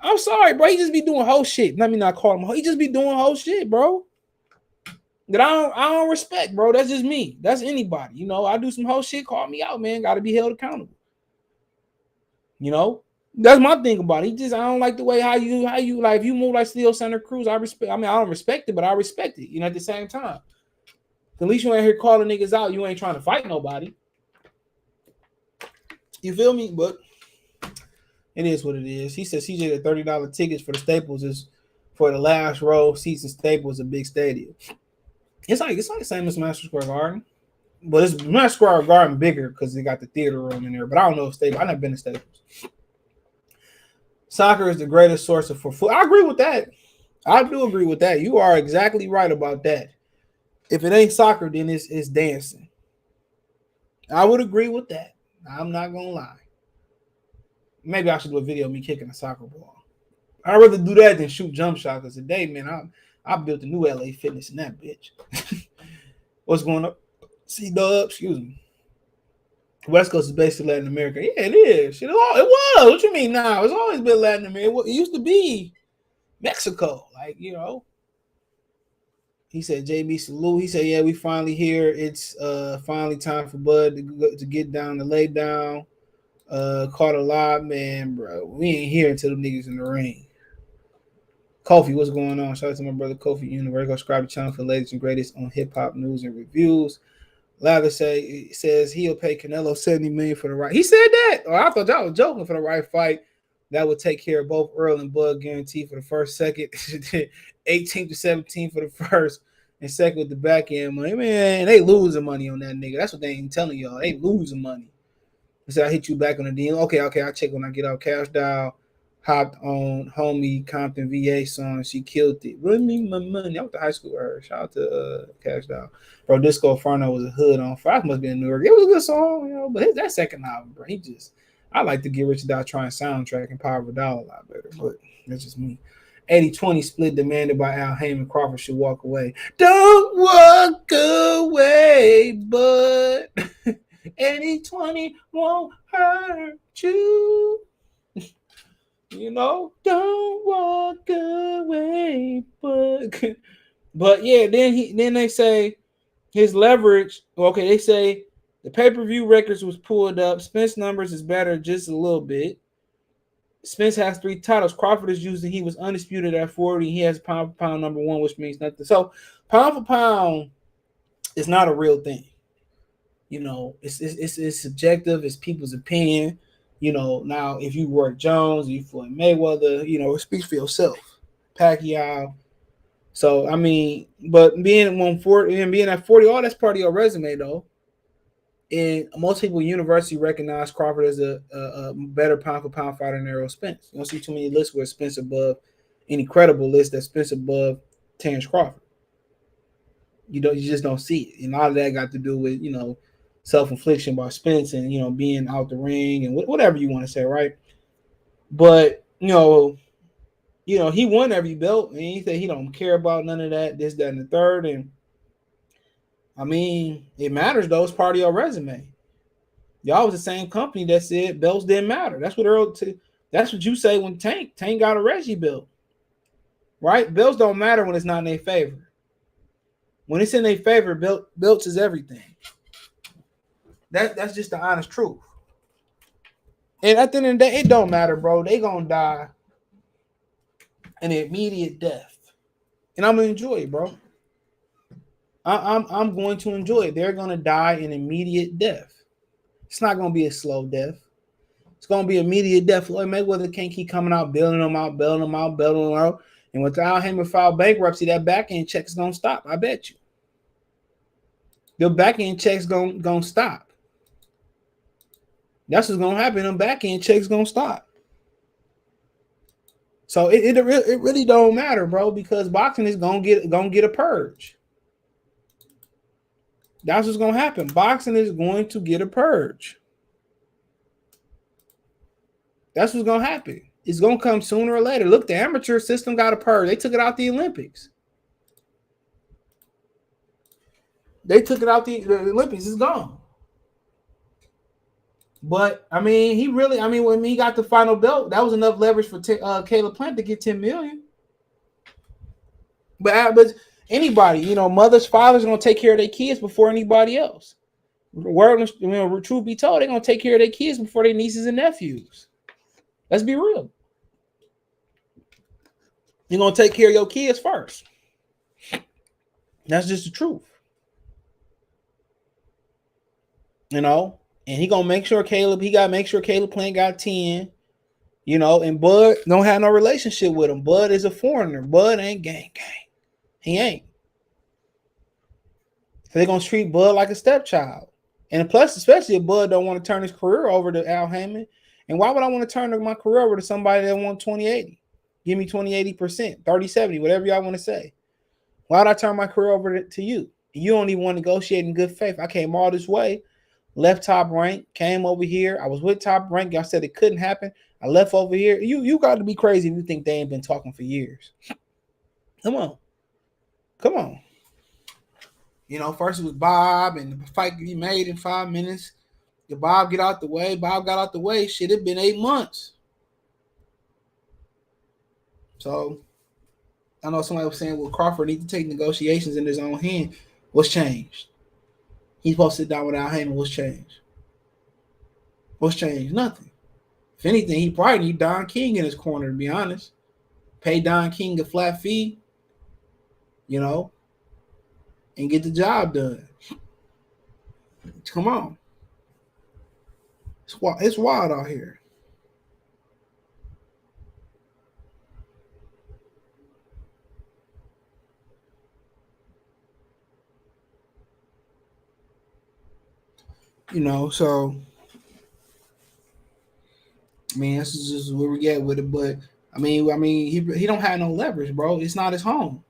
I'm sorry, bro. He just be doing whole shit. Let me not call him. He just be doing whole shit, bro. That I don't respect, bro. That's just me. That's anybody. You know, I do some whole shit. Call me out, man. Got to be held accountable. You know, that's my thing about it. He just I don't like the way how you like if you move like Steel Santa Cruz. I respect. I mean, I don't respect it, but I respect it. You know, at the same time, at least you ain't here calling niggas out. You ain't trying to fight nobody. You feel me? But it is what it is. He said CJ the $30 tickets for the Staples is for the last row seats in Staples, a big stadium. It's like the same as Madison Square Garden, but it's Madison Square Garden bigger because they got the theater room in there. But I don't know if Staples. I've never been to Staples. Soccer is the greatest source of for food. I agree with that. I do agree with that. You are exactly right about that. If it ain't soccer, then it's dancing. I would agree with that. I'm not gonna lie. Maybe I should do a video of me kicking a soccer ball. I'd rather do that than shoot jump shots. Because today, man, I built a new LA Fitness in that bitch. What's going on? C-Dub, excuse me. West Coast is basically Latin America. Yeah, it is. It was. What you mean now? It's always been Latin America. It used to be Mexico. Like, you know. He said, JB salute. He said, yeah, we finally here. It's finally time for Bud to get down, to lay down. Caught a lot, man, bro. We ain't here until the niggas in the ring. Kofi, what's going on? Shout out to my brother Kofi Universe. Go subscribe to the channel for the latest and greatest on hip-hop news and reviews. Lather says he'll pay Canelo $70 million for the right. He said that. Oh, I thought y'all was joking for the right fight. That would take care of both Earl and Bud, guaranteed for the first, second, 18 to 17 for the first, and second with the back end money. Man, they losing money on that nigga. That's what they ain't telling y'all. They losing money. He said, I hit you back on the DM. Okay, I'll check when I get out. Cash Dial hopped on homie Compton VA song. She killed it. Run me my money. I went to high school with her. Shout out to Cash Dial. Bro, Disco Inferno was a hood on fire. Must be in New York. It was a good song, you know, but that second album, bro, I like to get Rich or Die Trying soundtrack and Power of a Dollar a lot better, but that's just me. 80-20 split demanded by Al Heyman. Crawford should walk away. Don't walk away, but 80-20 won't hurt you. You know, don't walk away, but yeah, then they say his leverage. Okay, they say the pay-per-view records was pulled up. Spence numbers is better just a little bit. Spence has 3 titles. Crawford is using. He was undisputed at 40. He has pound for pound number 1, which means nothing. So pound for pound is not a real thing. You know, it's subjective. It's people's opinion. You know, now if you work Jones, you Floyd Mayweather, you know, it speaks for yourself. Pacquiao. So I mean, but being at 140 and being at 40, all that's part of your resume though. And most people universally recognize Crawford as a better pound for pound fighter than Errol Spence. You don't see too many lists where Spence above any credible list that Spence above Terence Crawford. You just don't see it. And all of that got to do with, you know, self-infliction by Spence and, you know, being out the ring and whatever you want to say, right? But, you know, he won every belt and he said he don't care about none of that, this, that, and the third. And I mean, it matters though. It's part of your resume. Y'all was the same company that said belts didn't matter. That's what you say when Tank got a Reggie belt, right? Belts don't matter when it's not in their favor. When it's in their favor, belts is everything. That's just the honest truth. And at the end of the day, it don't matter, bro. They gonna die an immediate death, and I'm gonna enjoy it, bro. I'm going to enjoy it. They're gonna die an immediate death. It's not gonna be a slow death. It's gonna be immediate death. Floyd Mayweather can't keep coming out, building them out. And without him file bankruptcy, that back end check is gonna stop. I bet you. The back end checks gonna stop. That's what's gonna happen. Them back end checks gonna stop. So it really don't matter, bro, because boxing is gonna get a purge. That's what's gonna happen. Boxing is going to get a purge. That's what's gonna happen. It's gonna come sooner or later. Look, the amateur system got a purge. They took it out the Olympics. The Olympics is gone. But I mean, he really. I mean, when he got the final belt, that was enough leverage for Caleb Plant to get 10 million. But anybody, mothers, fathers, gonna take care of their kids before anybody else. Word, truth be told, they're gonna take care of their kids before their nieces and nephews. Let's be real. You're gonna take care of your kids first. That's just the truth. And he gonna make sure he gotta make sure Caleb Plant got 10. And Bud don't have no relationship with him. Bud is a foreigner. Bud ain't gang. He ain't. So they're gonna treat Bud like a stepchild. And plus, especially if Bud don't want to turn his career over to Al Haymon. And why would I want to turn my career over to somebody that wants 20-80? Give me 20-80%, 30-70, whatever y'all want to say. Why would I turn my career over to you? You don't even want to negotiate in good faith. I came all this way, left Top Rank, came over here. I was with Top Rank. Y'all said it couldn't happen. I left over here. You got to be crazy if you think they ain't been talking for years. Come on. First it was Bob, and the fight could be made in 5 minutes. If Bob got out the way. Shit, it been 8 months. So I know somebody was saying, well, Crawford need to take negotiations in his own hand. What's changed? He's supposed to sit down with Al Haymon. What's changed? Nothing. If anything, he probably need Don King in his corner, to be honest. Pay Don King a flat fee, and get the job done. Come on. It's wild out here. So I mean, this is just where we get with it. But I mean, he don't have no leverage, bro. It's not his home.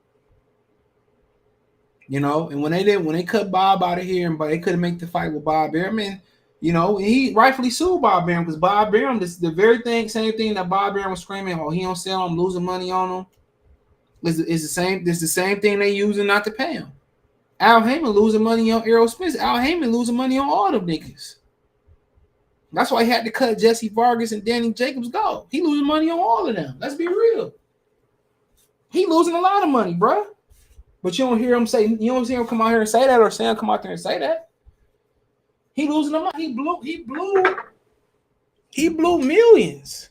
And when they cut Bob out of here, and they couldn't make the fight with Bob Behrman, he rightfully sued Bob Behrman because Bob Behrman, this the same thing that Bob Behrman was screaming, oh, he don't sell him, losing money on him. It's the same thing they using not to pay him. Al Haymon losing money on Errol Spence. Al Haymon losing money on all them niggas. That's why he had to cut Jesse Vargas and Danny Jacobs go. He losing money on all of them. Let's be real. He losing a lot of money, bro. But you don't hear him come out here and say that, or Sam come out there and say that. He losing the money. He blew millions.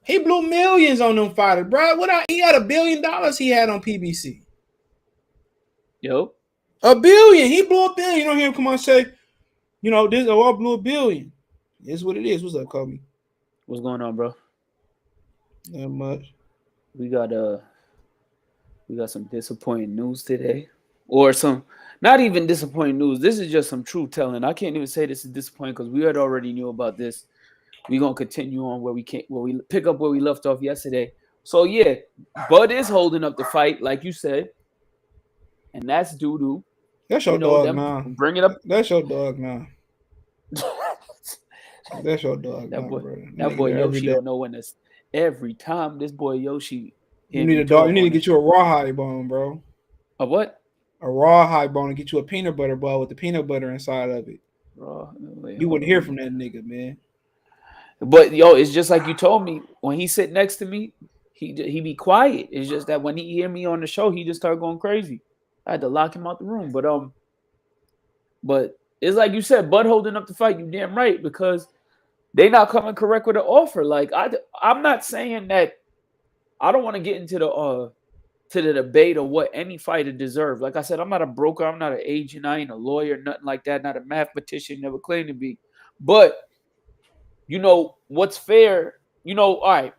He blew millions on them fighters, bro. He had $1 billion he had on PBC. Yo. $1 billion. He blew $1 billion. You don't hear him come on and say, I blew $1 billion. It's what it is. What's up, Kobe? What's going on, bro? Not much. We got some disappointing news today. Or some not even disappointing news. This is just some truth telling. I can't even say this is disappointing because we had already knew about this. We're gonna continue on where we pick up where we left off yesterday. So yeah, Bud is holding up the fight, like you said. And that's doo-doo. That's your dog now. Bring it up. That's your dog now. That's your dog. That boy Yoshi don't know when this. Every time this boy Yoshi. You need a dog. You need to get you a rawhide bone, bro. A what? A rawhide bone and get you a peanut butter ball with the peanut butter inside of it. You wouldn't hear from that nigga, man. But it's just like you told me. When he sit next to me, he be quiet. It's just that when he hear me on the show, he just start going crazy. I had to lock him out the room. But it's like you said, Bud holding up the fight. You damn right, because they not coming correct with an offer. Like I'm not saying that. I don't want to get into the debate of what any fighter deserves. Like I said, I'm not a broker. I'm not an agent. I ain't a lawyer, nothing like that. Not a mathematician. Never claimed to be. But what's fair? All right.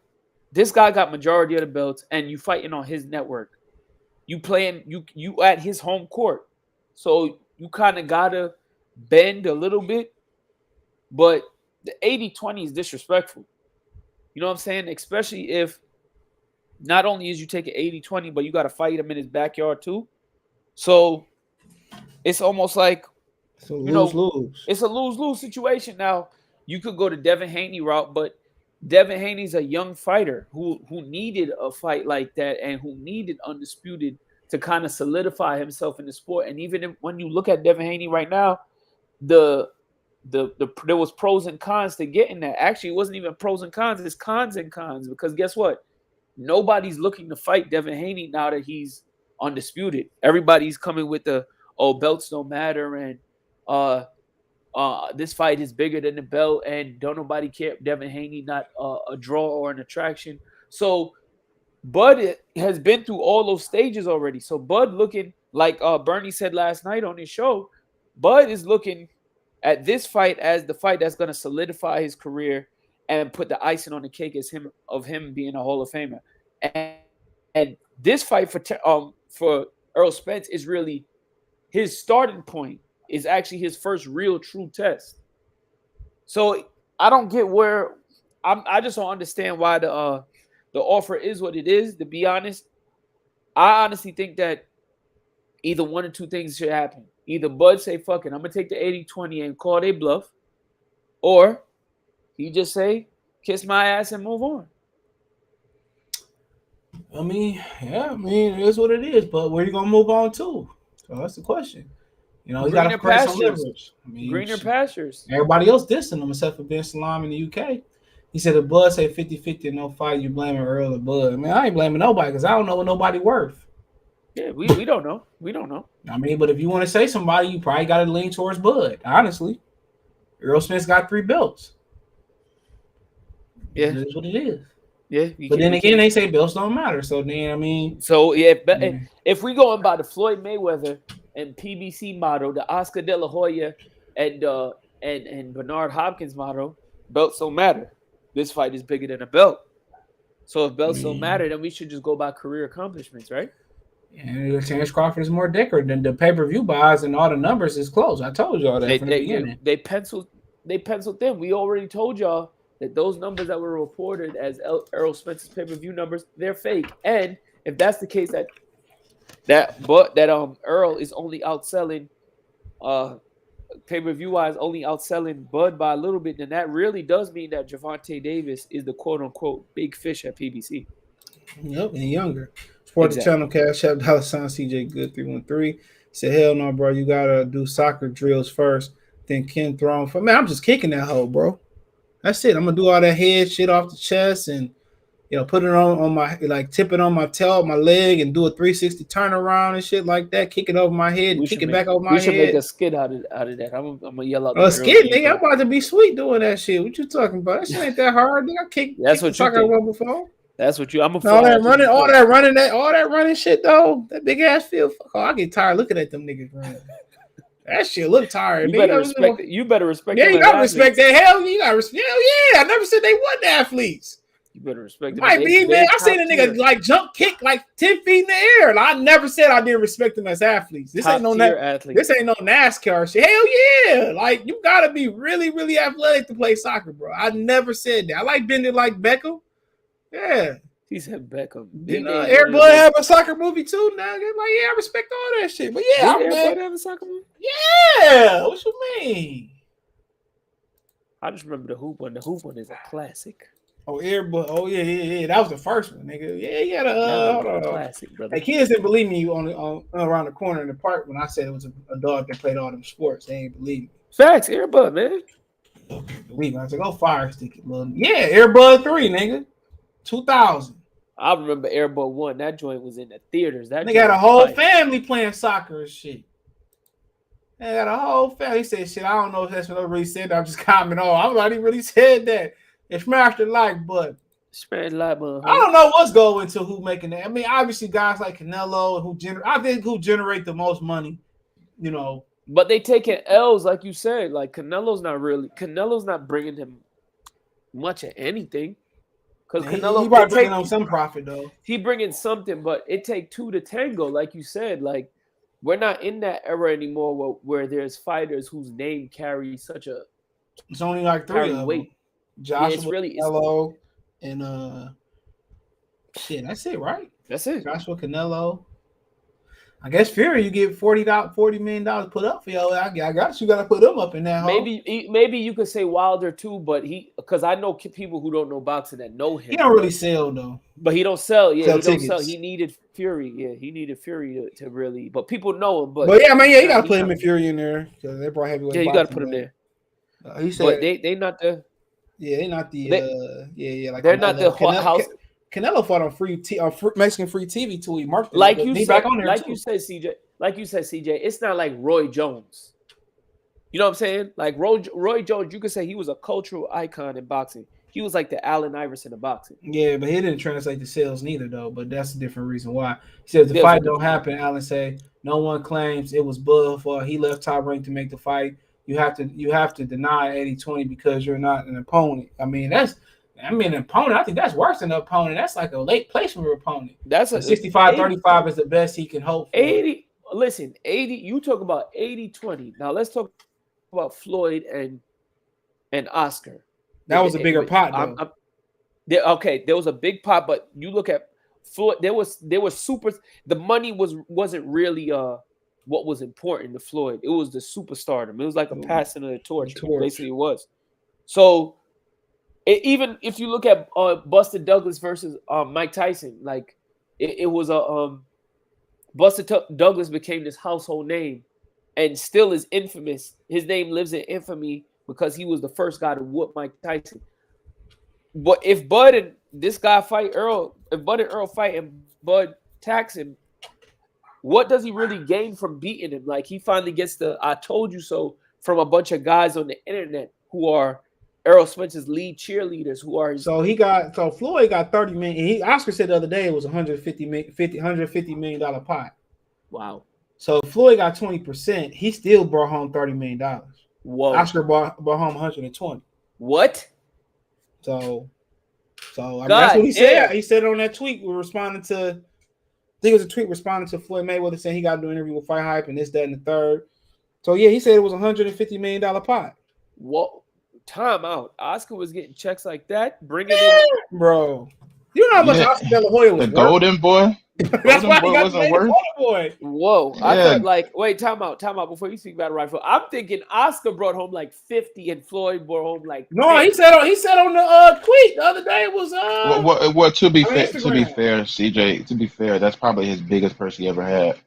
This guy got majority of the belts, and you fighting on his network. You playing you at his home court, so you kind of gotta bend a little bit. But the 80-20 is disrespectful. You know what I'm saying? Especially if not only is you taking 80-20, but you got to fight him in his backyard too. So it's almost like it's a lose-lose. It's a lose-lose situation. Now you could go the Devin Haney route, but Devin Haney's a young fighter who needed a fight like that and who needed undisputed to kind of solidify himself in the sport. And even when you look at Devin Haney right now, the there was pros and cons to getting that. Actually, it wasn't even pros and cons. It's cons and cons because guess what? Nobody's looking to fight Devin Haney now that he's undisputed. Everybody's coming with the belts don't matter and this fight is bigger than the belt and don't nobody care. Devin Haney not a draw or an attraction. So Bud has been through all those stages already. So Bud looking like Bernie said last night on his show. Bud is looking at this fight as the fight that's going to solidify his career and put the icing on the cake as him being a Hall of Famer. And this fight for Errol Spence is really his starting point. Is actually his first real true test. So I don't get where I just don't understand why the offer is what it is. To be honest, I honestly think that either one or two things should happen. Either Bud say, fuck it, I'm going to take the 80-20 and call they bluff. Or he just say, kiss my ass and move on. I mean, it is what it is. But where you going to move on to? So that's the question. You know, he's got to create some leverage. Greener pastures. Everybody else dissing him except for Ben Salam in the UK. He said if Bud say 50-50 and no fight, you blaming Earl or Bud. I mean, I ain't blaming nobody because I don't know what nobody worth. Yeah, we don't know. We don't know. I mean, but if you want to say somebody, you probably got to lean towards Bud, honestly. Errol Spence got 3 belts. Yeah. It is what it is. Yeah. But then again, they say belts don't matter. So then, I mean. So, if we going by the Floyd Mayweather and PBC motto, the Oscar De La Hoya and Bernard Hopkins motto, belts don't matter. This fight is bigger than a belt. So if belts don't matter, then we should just go by career accomplishments, right? And Terence Crawford is more decorative than the pay-per-view buys and all the numbers is close. I told y'all that from the beginning. They penciled in. We already told y'all that those numbers that were reported as Errol Spence's pay-per-view numbers, they're fake. And if that's the case, that Earl is only outselling pay-per-view wise, only outselling Bud by a little bit, then that really does mean that Gervonta Davis is the quote-unquote big fish at PBC. Yep, and younger. Support the channel, Cash App, $, CJ Good 313. Said, hell no, bro. You gotta do soccer drills first, then Ken Throne. Man, I'm just kicking that hoe, bro. That's it. I'm gonna do all that head shit off the chest and put it on my tip it on my tail, my leg, and do a 360 turnaround and shit like that. Kick it over my head, and kick it back over my head. We should make a skit out of that. I'm gonna yell out. A skit, nigga. I'm about to be sweet doing that shit. What you talking about? That shit ain't that hard. Nigga, I kicked the soccer before. That's what you. I'm a all that running shit though. That big ass field. I get tired looking at them niggas running. That shit look tired. You better respect it. You better respect. Yeah, you gotta respect that. Hell, you gotta respect. Hell yeah! I never said they wasn't athletes. You better respect them. Might be, man. I seen a nigga jump kick 10 feet in the air. I never said I didn't respect them as athletes. This ain't no NASCAR shit. Hell yeah! You gotta be really, really athletic to play soccer, bro. I never said that. I like bending like Beckham. Yeah. He said Beckham. Air Bud have a soccer movie too, now. I respect all that shit. But yeah, Air Bud have a soccer movie? Yeah. What you mean? I just remember the hoop one. The hoop one is a classic. Oh, Air Bud. Oh yeah. That was the first one, nigga. Yeah. Hold on. Classic, brother. Hey, kids didn't believe me on around the corner in the park when I said it was a dog that played all them sports. They ain't believe me. Facts, Air Bud, man. Believe me. I said, go fire stick it, little. Yeah, Air Bud 3, nigga. 2000. I remember Air Bud 1. That joint was in the theaters. That they got a whole family playing soccer and shit. They got a whole family. He said shit. I don't know if that's what I really said. I'm just commenting on. I'm like, he really said that. It smashed the like button. Smash the like button. I don't know what's going to who making that. I mean, obviously guys like Canelo who generate the most money, But they taking L's, like you said. Like Canelo's not bringing him much of anything. Because Canelo, he probably bringing on some profit though. He bringing something, but it take two to tango, like you said. Like we're not in that era anymore where there's fighters whose name carries such a. It's only like 3 of them. Joshua, Canelo, and shit. That's it, right? That's it. Joshua, Canelo. I guess Fury, you get $40 million put up for y'all. I got you got to put them up in that. Maybe you could say Wilder too, but because I know people who don't know boxing that know him. He don't really sell though. But he don't sell. Yeah, he don't sell. He needed Fury. Yeah, he needed Fury to really. But people know him. But yeah, man, you got to put him in Fury in there because they brought heavyweight. Yeah, you got to put him there. He but said, they not the yeah, they not the they like they're not the house. Canelo fought on Mexican free TV till he marked it, but they back on there like too. you said, CJ. It's not like Roy Jones. You know what I'm saying? Like Roy Jones, you could say he was a cultural icon in boxing. He was like the Allen Iverson of boxing. Yeah, but he didn't translate to sales neither, though. But that's a different reason why. He says the fight Different. don't happen. Allen say no one claims it was Bud for he left Top Rank to make the fight. You have to deny 80-20 because you're not an opponent. An opponent. I think that's worse than an opponent. That's like a late placement opponent. That's a 65-35 is the best he can hope for. 80. Listen, 80. You talk about 80-20. Now let's talk about Floyd and Oscar. That was a bigger pot, though. There was a big pot, but you look at Floyd. There was super. The money wasn't really what was important to Floyd. It was the superstardom. It was like a passing of the torch. Basically, it was. So even if you look at Buster Douglas versus Mike Tyson, like it was a Buster Douglas became this household name, and still is infamous. His name lives in infamy because he was the first guy to whoop Mike Tyson. But if Bud and this guy fight Earl, if Bud and Earl fight and Bud attacks him, what does he really gain from beating him? Like he finally gets the "I told you so" from a bunch of guys on the internet who are Errol Spence's lead cheerleaders, who are Floyd got 30 million. Oscar said the other day it was $150 million pot. Wow. So if Floyd got 20%, he still brought home $30 million. Whoa. Oscar brought home 120. What? So that's what he said. He said it on that tweet. We're responding to, I think it was a tweet responding to Floyd Mayweather saying he got to do an interview with Fight Hype and this, that, and the third. So yeah, he said it was $150 million pot. Whoa. Time out. Oscar was getting checks like that, bringing in, bro. You know how much Oscar De La Hoya was the Golden Boy. That's why he got the Golden Boy. Whoa. Yeah. I thought wait, time out before you speak about rifle. I'm thinking Oscar brought home like 50 and Floyd brought home like 50. No, he said on the tweet the other day it was well, to be fair, CJ, to be fair, that's probably his biggest purse he ever had.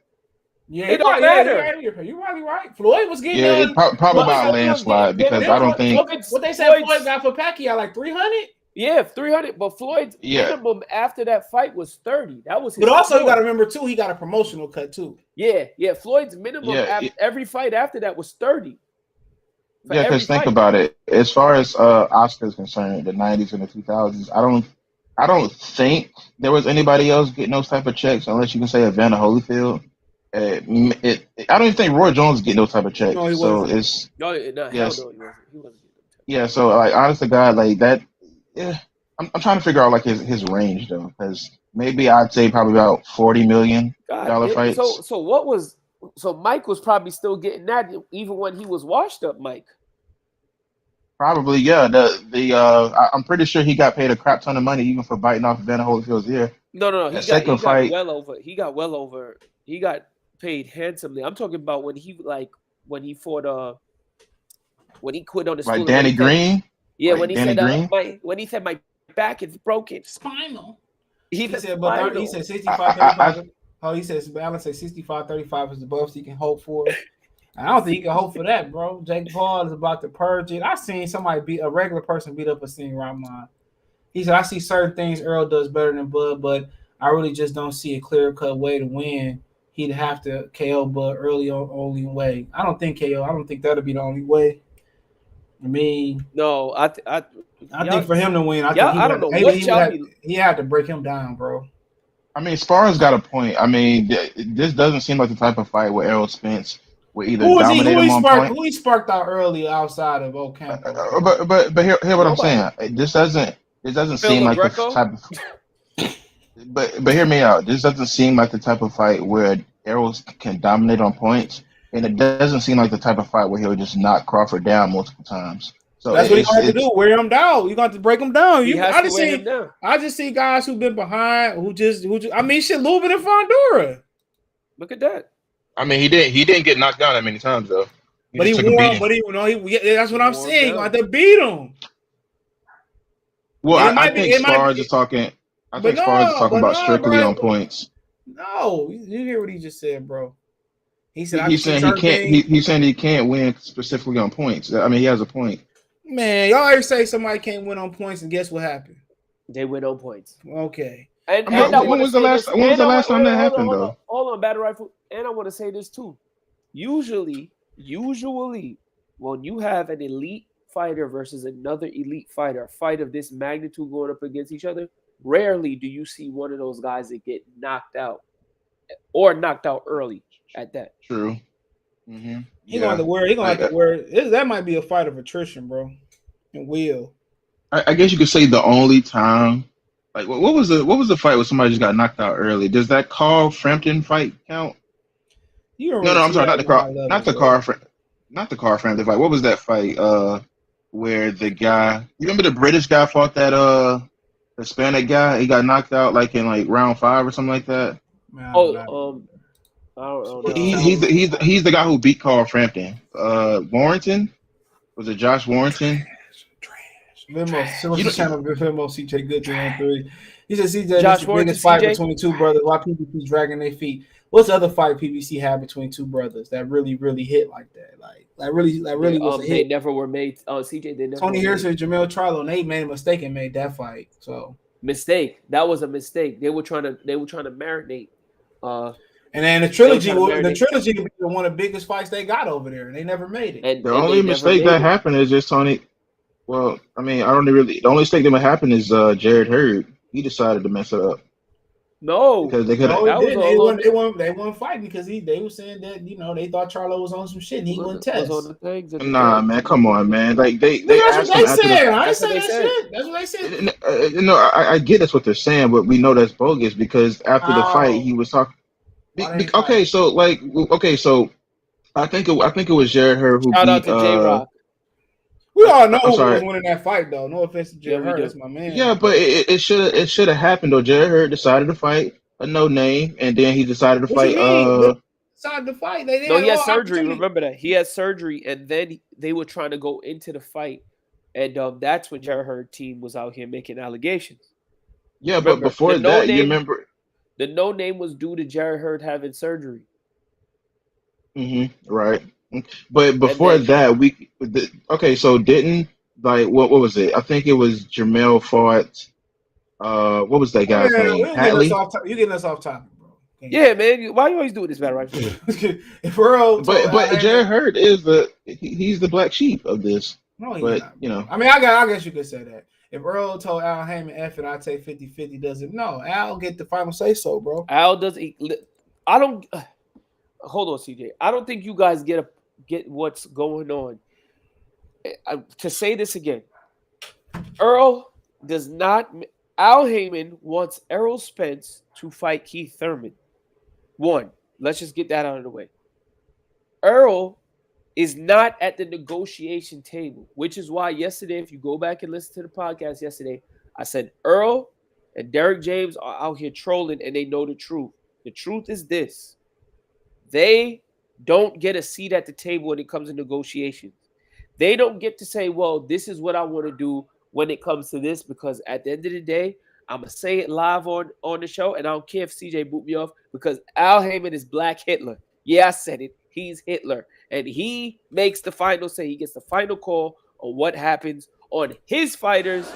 Yeah, it don't matter. You're probably right. Floyd was getting probably by a landslide because I don't think what they said Floyd got for Pacquiao like 300. Yeah, 300. But Floyd's minimum after that fight was 30. That was his. But also you got to remember too, he got a promotional cut too. Yeah. Floyd's minimum every fight after that was 30. Yeah, because think about it. As far as Oscar is concerned, the 90s and the 2000s, I don't think there was anybody else getting those type of checks unless you can say Evander Holyfield. I don't even think Roy Jones is getting those type of checks. No, he wasn't. He wasn't. Yeah, so like honest to God, like that. Yeah, I'm trying to figure out like his range though, because maybe I'd say probably about $40 million fights. So Mike was probably still getting that even when he was washed up, Mike. Probably, yeah. I'm pretty sure he got paid a crap ton of money even for biting off Evander Holyfield's ear. No. He got well over. He got paid handsomely. I'm talking about when he fought when he quit on the like Danny Green. Yeah, when he said my back is broken. Spinal. He said 65-35. He says balance at 65-35 is the best he can hope for. I don't think he can hope for that, bro. Jake Paul is about to purge it. I seen somebody beat a regular person beat up a Sting Rahman. He said, I see certain things Earl does better than Bud, but I really just don't see a clear-cut way to win. He'd have to KO Bud early on only way. I don't think that'll be the only way. I mean, no, I think for him to win, he had to break him down, bro. I mean, Sparring's got a point. I mean, this doesn't seem like the type of fight where Errol Spence would either dominate him on point. Who he sparked out early outside of Ocampo? But hear what I'm saying. This doesn't seem like the type of. But hear me out. This doesn't seem like the type of fight where Errol can dominate on points. And it doesn't seem like the type of fight where he'll just knock Crawford down multiple times. So that's what you have to do. Wear him down. You got to break him down. I just see guys who've been behind who just. I mean, shit, Lubin and Fondura. Look at that. I mean, he didn't get knocked down that many times though. That's what I'm saying. You got to beat him. Well, I think Sparge is talking. I think Sparge is talking about strictly on points. No, you hear what he just said, bro. He's saying he can't win specifically on points. I mean, he has a point. Man, y'all ever say somebody can't win on points, and guess what happened? They win on points. Okay. And I mean, I want when to was the say last? this. When was the last time that hold on, happened, though? hold on, Battle Rifle. And I want to say this too. Usually, when you have an elite fighter versus another elite fighter, a fight of this magnitude going up against each other, rarely do you see one of those guys that get knocked out or knocked out early at that. True. Mm-hmm. He gonna have to wear. He gonna have to wear. That might be a fight of attrition, bro. And will. I guess you could say the only time. Like, what was the fight where somebody just got knocked out early? Does that Carl Frampton fight count? You don't No, really I'm see sorry, that not the on high Carl, level, not the bro. Carl, not the Carl Frampton fight. What was that fight? Where the guy, you remember the British guy fought that Hispanic guy? He got knocked out like in like round 5 or something like that. Man, I don't know. He's the guy who beat Carl Frampton. Warrington, was it Josh Warrington? Venmo, channel Venmo CJ Good 313. He said CJ, Josh this is the biggest fight between two brothers. Why PBC dragging their feet? What's the other fight PBC had between two brothers that really hit like that? Like really was a hit. They never were made. CJ, they never. Tony Harrison and Jamel Charlo, they made a mistake and made that fight. So mistake. That was a mistake. They were trying to marinate. And then the trilogy would be one of the biggest fights they got over there, and they never made it. And the only mistake that happened is just Tony. Well, I mean, the only mistake that would happen is Jared Hurd. He decided to mess it up. No, because they could. They won fight because they were saying that they thought Charlo was on some shit and he wouldn't test. Nah, man, come on, man. Like they that's what they said. I didn't say that shit. That's what they said. No, I get that's what they're saying, but we know that's bogus because after the fight he was talking. Okay, so I think it was Jared Hurd who Shout beat. Out to J-Rock. We all know who was winning that fight, though. No offense to Jared Hurd, that's my man. Yeah, but it should have happened though. Jared Hurd decided to fight a no name, and then he decided to fight. Decided to fight. He had surgery. Remember that he had surgery, and then they were trying to go into the fight, and that's when Jared Hurd's team was out here making allegations. Yeah, remember, but before that, you remember the no name was due to Jared Hurd having surgery. Right. But before that, so didn't what was it? I think it was Jamel fought. What was that guy's name? Hatley. You getting us off topic, bro. Yeah, man. Why you always doing this, Battle Rifle? If Earl, but Jared Hurd is he's the black sheep of this. No, he's but not. I mean, I guess you could say that. If Earl told Al Heyman F and I take 50-50, doesn't no, Al get the final say so, bro. Al doesn't. I don't. Hold on, CJ. I don't think you guys get what's going on. To say this again, Earl does not. Al Heyman wants Errol Spence to fight Keith Thurman. One, let's just get that out of the way. Earl is not at the negotiation table, which is why yesterday, if you go back and listen to the podcast yesterday, I said Earl and Derek James are out here trolling and they know the truth. The truth is this. They don't get a seat at the table when it comes to negotiations. They don't get to say, well, this is what I want to do when it comes to this, because at the end of the day, I'm going to say it live on the show, and I don't care if CJ boot me off, because Al Heyman is Black Hitler. Yeah, I said it. He's Hitler. And he makes the final say. He gets the final call on what happens on his fighters'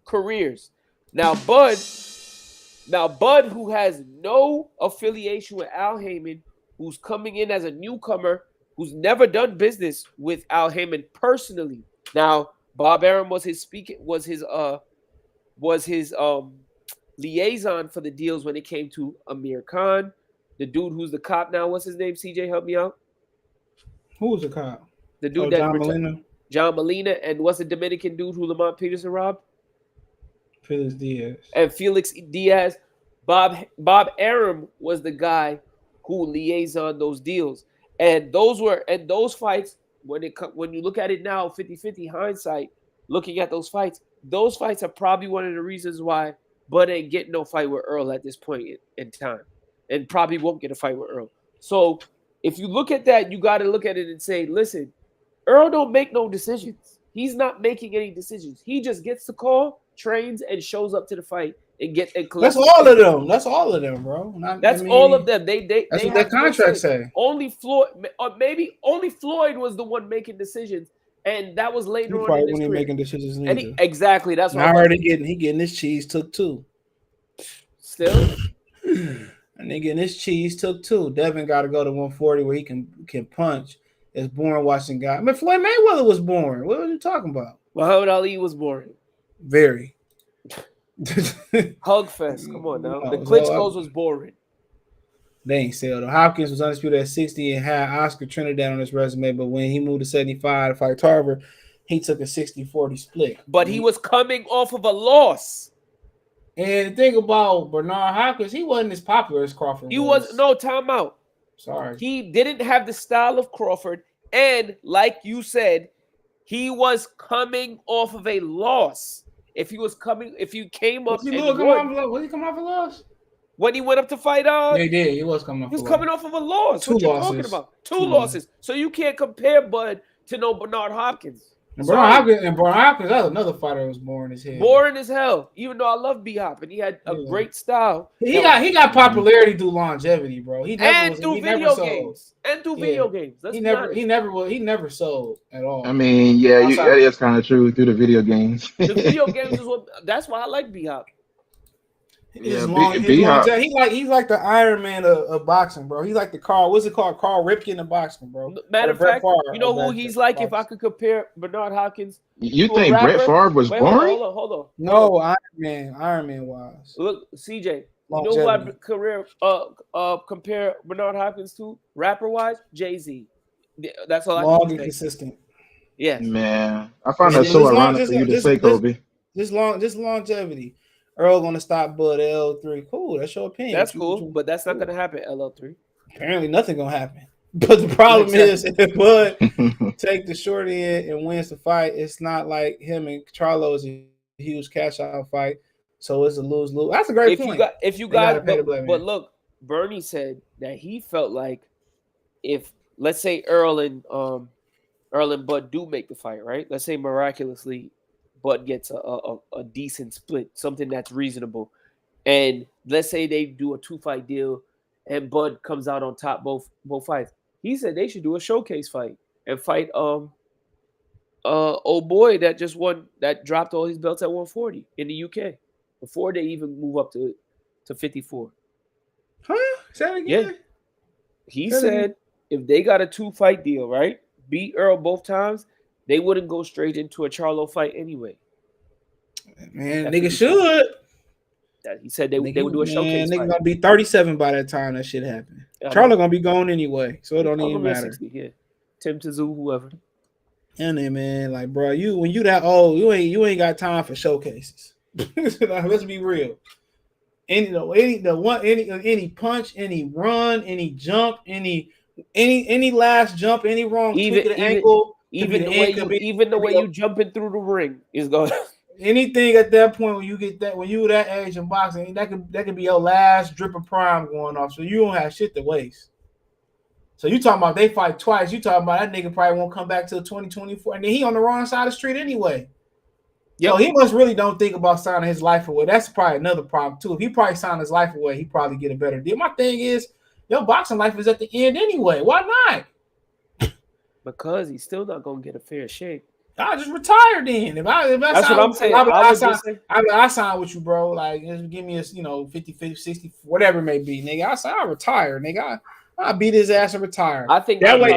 careers. Now, Bud, who has no affiliation with Al Heyman, who's coming in as a newcomer, who's never done business with Al Heyman personally. Now, Bob Arum was his liaison for the deals when it came to Amir Khan, the dude who's the cop now. What's his name? CJ, help me out. Who was the cop? The dude John Molina, and what's the Dominican dude who Lamont Peterson robbed? Felix Diaz. And Felix Diaz. Bob Arum was the guy who liaisoned those deals. And those fights, when you look at it now, 50-50 hindsight, looking at those fights are probably one of the reasons why Bud ain't getting no fight with Earl at this point in time. And probably won't get a fight with Earl. So if you look at that, you got to look at it and say, listen, Earl don't make no decisions. He's not making any decisions. He just gets the call, trains, and shows up to the fight and get and That's all of them. That's all of them, bro. That's all of them. They that's they what that contract say. Only Floyd, or maybe only Floyd was the one making decisions, and that was later on in his career. Making decisions neither. Exactly. That's what I already getting his cheese took too. Still. And they getting his cheese took too. Devin got to go to 140 where he can punch. It's boring watching guy. I mean, Floyd Mayweather was boring. What are you talking about? Muhammad Ali was boring. Very. Hug fest. Come on now. The Klitschko's was boring. They ain't sell though. Hopkins was undisputed at 60 and had Oscar Trinidad on his resume, but when he moved to 75 to fight Tarver, he took a 60-40 split. But he was coming off of a loss. And the thing about Bernard Hopkins, he wasn't as popular as Crawford. He was no timeout. Sorry. He didn't have the style of Crawford. And like you said, he was coming off of a loss. If you came up, was he coming off a loss? When he went up to fight, he did. He was coming off. He was coming off of a loss. Two what you losses. Talking about? Two losses. So you can't compare Bud to no Bernard Hopkins. And Bernard Hopkins, that was another fighter that was boring as hell. Boring as hell. Even though I love B-Hop and he had a great style. He got popularity through longevity, bro. He video games. He never sold at all. I mean, yeah, that is kind of true through the video games. The video games is that's why I like B-Hop. He's like the Iron Man of boxing, bro. He's like the Carl. What's it called? Carl Ripken of boxing, bro. Matter of fact, you know who he's like? If I could compare Bernard Hopkins, you think Brett Favre was boring? Hold on. No, Iron Man was. Look, CJ. You know who I career compare Bernard Hopkins to rapper wise? Jay-Z. That's all I long and consistent. Yeah, man. I find that so ironic for you to say, Kobe. Just longevity. Earl gonna stop Bud LL3. Cool, that's your opinion. That's cool, but that's not gonna happen. LL3. Apparently, nothing gonna happen. But the problem is, if Bud take the short end and wins the fight, it's not like him and Charlo is a huge cash out fight. So it's a lose-lose. That's a great point. But look, Bernie said that he felt like if, let's say, Earl and Bud do make the fight, right? Let's say miraculously Bud gets a decent split, something that's reasonable. And let's say they do a 2-fight deal and Bud comes out on top both fights. He said they should do a showcase fight and fight old boy that just won, that dropped all his belts at 140 in the UK before they even move up to 54. Huh? Say that again? Yeah. He said if they got a 2-fight deal, right? Beat Earl both times, they wouldn't go straight into a Charlo fight anyway. Man, nigga should. He said they would do a showcase fight. Nigga gonna be 37 by that time that shit happened. Charlo gonna be gone anyway, so it don't even matter. 60, yeah. Tim Tszyu, whoever. And then, man, like, bro, when you that old, you ain't got time for showcases. Let's be real. Any punch, any run, any jump, any last jump, any wrong tweak of the ankle. Even the way you jumping through the ring is going. Anything at that point when you that age in boxing, that could be your last drip of prime going off. So you don't have shit to waste. So you talking about they fight twice? You talking about that nigga probably won't come back till 2024, and then he on the wrong side of the street anyway. Yep. So he must really don't think about signing his life away. That's probably another problem too. If he probably signed his life away, he probably get a better deal. My thing is, your boxing life is at the end anyway. Why not? Because he's still not gonna get a fair shake. I just retire then. If I that's what I'm saying. I sign with you, bro. Like, just give me a 50, 60, whatever it may be, nigga. I retire, nigga. I beat his ass and retire. I think that way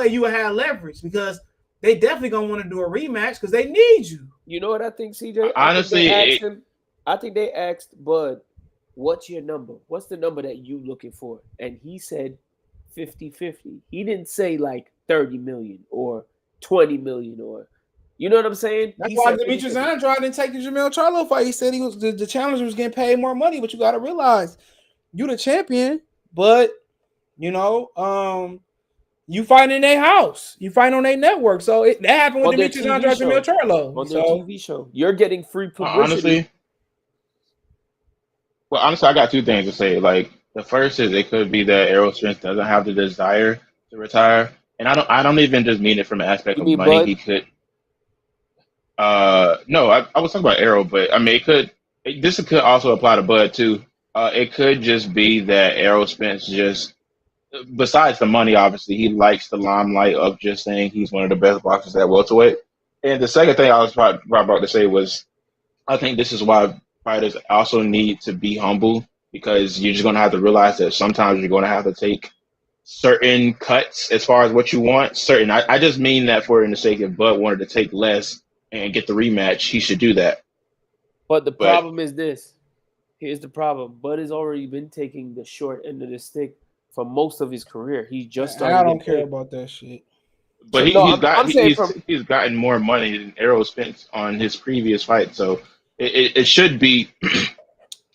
you will have leverage because they definitely gonna want to do a rematch because they need you. You know what I think, CJ? Honestly, I think they asked Bud, "What's your number? What's the number that you looking for?" And he said 50-50. He didn't say like 30 million or 20 million or, you know what I'm saying? That's why Demetrius Andrade didn't take the Jamel Charlo fight. He said he was the challenger was getting paid more money, but you got to realize you the champion, but you fight in their house, you fight on their network. So that happened with Demetrius Andrade and Jamel Charlo on their TV show. You're getting free publicity. Honestly, I got two things to say. Like, the first is it could be that Errol Spence doesn't have the desire to retire, and I don't even just mean it from an aspect of money. Bud? He could. No, I was talking about Arrow, but I mean, this could also apply to Bud too. It could just be that Errol Spence just, besides the money, obviously, he likes the limelight of just saying he's one of the best boxers at welterweight. And the second thing I was probably about to say was, I think this is why fighters also need to be humble, because you're just going to have to realize that sometimes you're going to have to take certain cuts as far as what you want. I just mean that for in the sake if Bud wanted to take less and get the rematch, he should do that. But the problem is this. Here's the problem. Bud has already been taking the short end of the stick for most of his career. He just started. I don't care about that shit. But he's gotten more money than Errol Spence on his previous fight, so it should be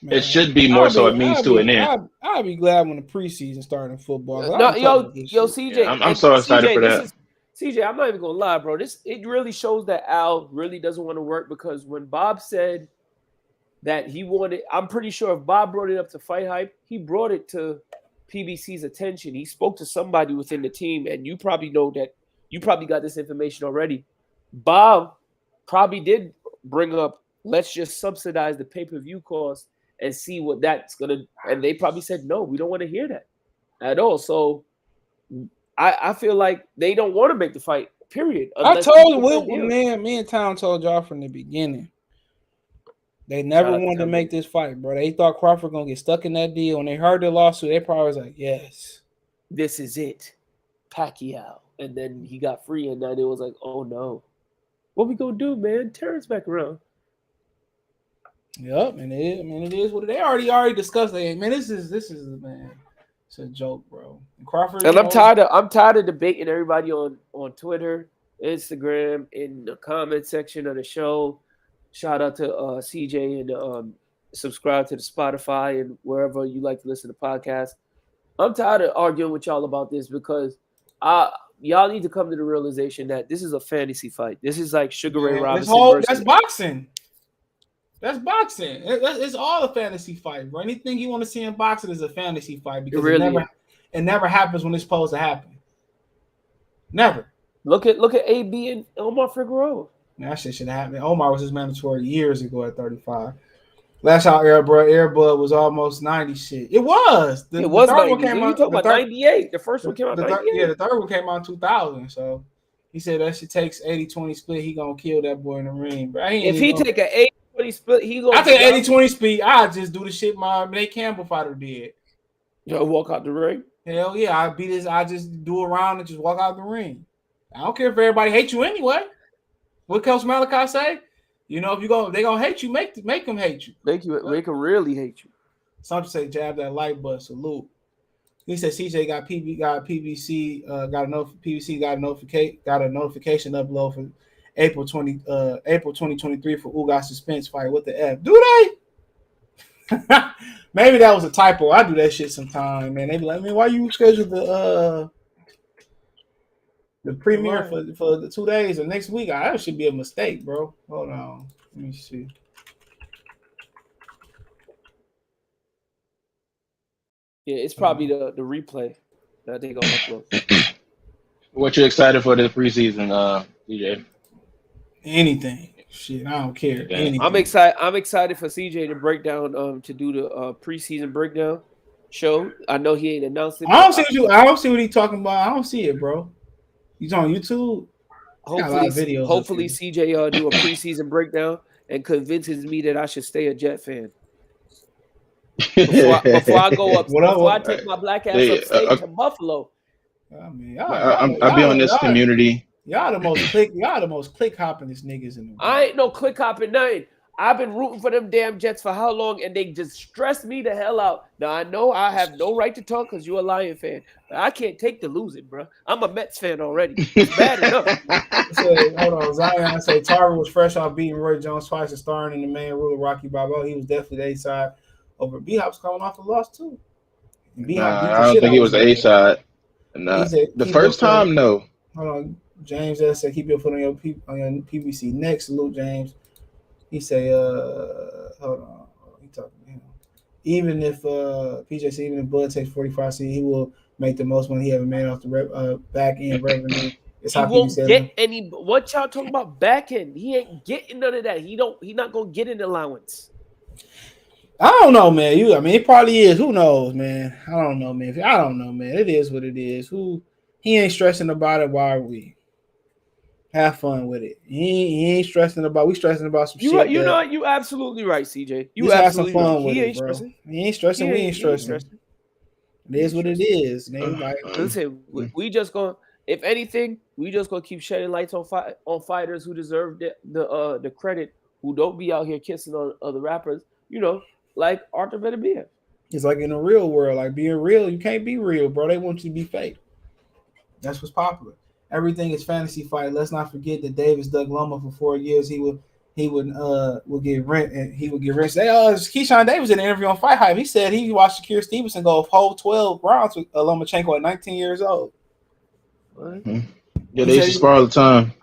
Man, it should be more so a means to an end. I'd be glad when the preseason started in football. Yo, CJ, yeah, I'm so excited for that. CJ, I'm not even gonna lie, bro. It really shows that Al really doesn't want to work, because when Bob said that he wanted, I'm pretty sure if Bob brought it up to Fight Hype, he brought it to PBC's attention. He spoke to somebody within the team, and you probably know that you probably got this information already. Bob probably did bring up, let's just subsidize the pay-per-view cost and see what that's gonna. And they probably said, no, we don't want to hear that at all. So I feel like they don't want to make the fight. Period. I told me and Tom told y'all from the beginning. They never wanted to make this fight, bro. They thought Crawford gonna get stuck in that deal. When they heard the lawsuit, they probably was like, "Yes, this is it, Pacquiao." And then he got free, and then it was like, "Oh no, what we gonna do, man? Terence back around." Yep, and it is what they already discussed. Man, this is man, it's a joke, bro. And Crawford, and I'm tired of debating everybody on Twitter, Instagram, in the comment section of the show. Shout out to CJ and subscribe to the Spotify and wherever you like to listen to podcasts. I'm tired of arguing with y'all about this, because y'all need to come to the realization that this is a fantasy fight. This is like Sugar Ray Robinson. That's boxing. That's boxing. It's all a fantasy fight, bro. Anything you want to see in boxing is a fantasy fight, because it never happens when it's supposed to happen. Never. Look at AB and Omar Figueroa. That shit should happen. Omar was his mandatory years ago at 35. Last time Airbud was almost 90 shit. It was. The third one came out. You talking about 98. The first one came out 98. Yeah, the third one came out in 2000. So he said that shit takes 80-20 split. He gonna kill that boy in the ring. But if he take an 80-20 split, he gonna. I take 80-20 split. I just do the shit my Nate Campbell fighter did. You walk out the ring? Hell yeah. I just do a round and just walk out the ring. I don't care if everybody hates you anyway. What Coach Malachi say? You know, if they gonna hate you, make them hate you. Make them really hate you. Some say jab that light button, salute. He said CJ got PBC got a notification upload for April 2023 for Ugas Suspense fight. What the F? Do they? Maybe that was a typo. I do that shit sometime, man. They be like, man, why you scheduled the premiere for the 2 days or next week? That should be a mistake, bro. Hold on. Let me see. Yeah, it's probably the replay that they gonna upload. What you excited for this preseason, DJ? Anything. Shit, I don't care. Anything. I'm excited for CJ to break down to do the preseason breakdown show. I know he ain't announced it. I don't see what he's talking about. I don't see it, bro. He's on YouTube. Hopefully CJ do a preseason breakdown and convinces me that I should stay a Jet fan. Before I go up, I take my black ass upstate to Buffalo. I mean, I'll be on this community. Y'all the most click hoppingest niggas in the world. I ain't no click hopping nothing. I've been rooting for them damn Jets for how long, and they just stressed me the hell out. Now, I know I have no right to talk because you're a Lion fan, but I can't take the losing, bro. I'm a Mets fan already. It's bad enough. Hold on, Zion. I say Tarver was fresh off beating Roy Jones twice and starring in the main role of Rocky Balboa. He was definitely the A-side over B-Hop's coming off a loss, too. I don't think he was the A-side. Nah. The first time, no. Hold on. James said, keep your foot on your PVC next. Salute, James. He say, hold on. He talking to him. Even if PJ said, even if Bud takes 45 C, he will make the most money he ever made off the back end revenue He won't get any. What y'all talking about back end? He ain't getting none of that. He not gonna get an allowance. I don't know, man. It probably is. Who knows, man? I don't know, man. It is what it is. He ain't stressing about it. Why are we? Have fun with it. He ain't stressing about. We stressing about some shit. You know what? You absolutely right, CJ. You have absolutely some fun right. with He it, ain't bro. stressing. He ain't stressing. We ain't stressing. It is what it is. Listen, we just gonna, if anything, we just gonna keep shedding lights on fighters who deserve the credit, who don't be out here kissing on other rappers, like Arthur Beterbiev. It's like in the real world, like being real, you can't be real, bro. They want you to be fake. That's what's popular. Everything is fantasy fight. Let's not forget that Davis dug Loma for 4 years. He would get rent, and he would get rent. Say, Keyshawn Davis in an interview on Fight Hype. He said he watched Shakir Stevenson go a whole 12 rounds with Lomachenko at 19 years old. What? Yeah, they used to spar all the time.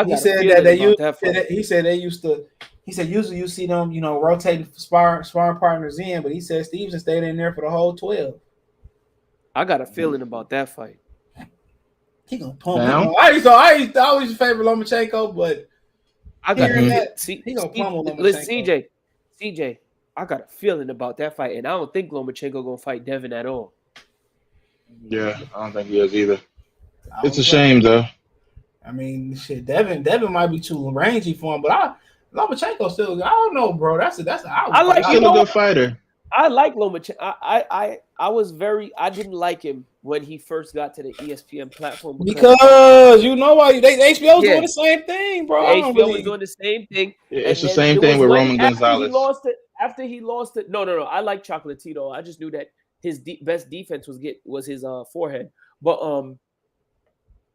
He said they used to. He said usually you see them, rotating sparring partners in, but he said Stevenson stayed in there for the whole 12. I got a feeling about that fight. He gonna pump him. I always favor Lomachenko, but I got he gonna pummel Lomachenko. Listen, CJ, I got a feeling about that fight, and I don't think Lomachenko gonna fight Devin at all. Yeah, I don't think he is either. It's a shame though. I mean, shit, Devin might be too rangy for him, but Lomachenko still. I don't know, bro. He's still a good fighter. I like Lomachenko. I didn't like him when he first got to the ESPN platform because you know why HBO's doing the same thing, bro. HBO was doing the same thing. It's the same thing with Roman Gonzalez. After he lost it. No. I like Chocolatito. I just knew that his best defense was his forehead. But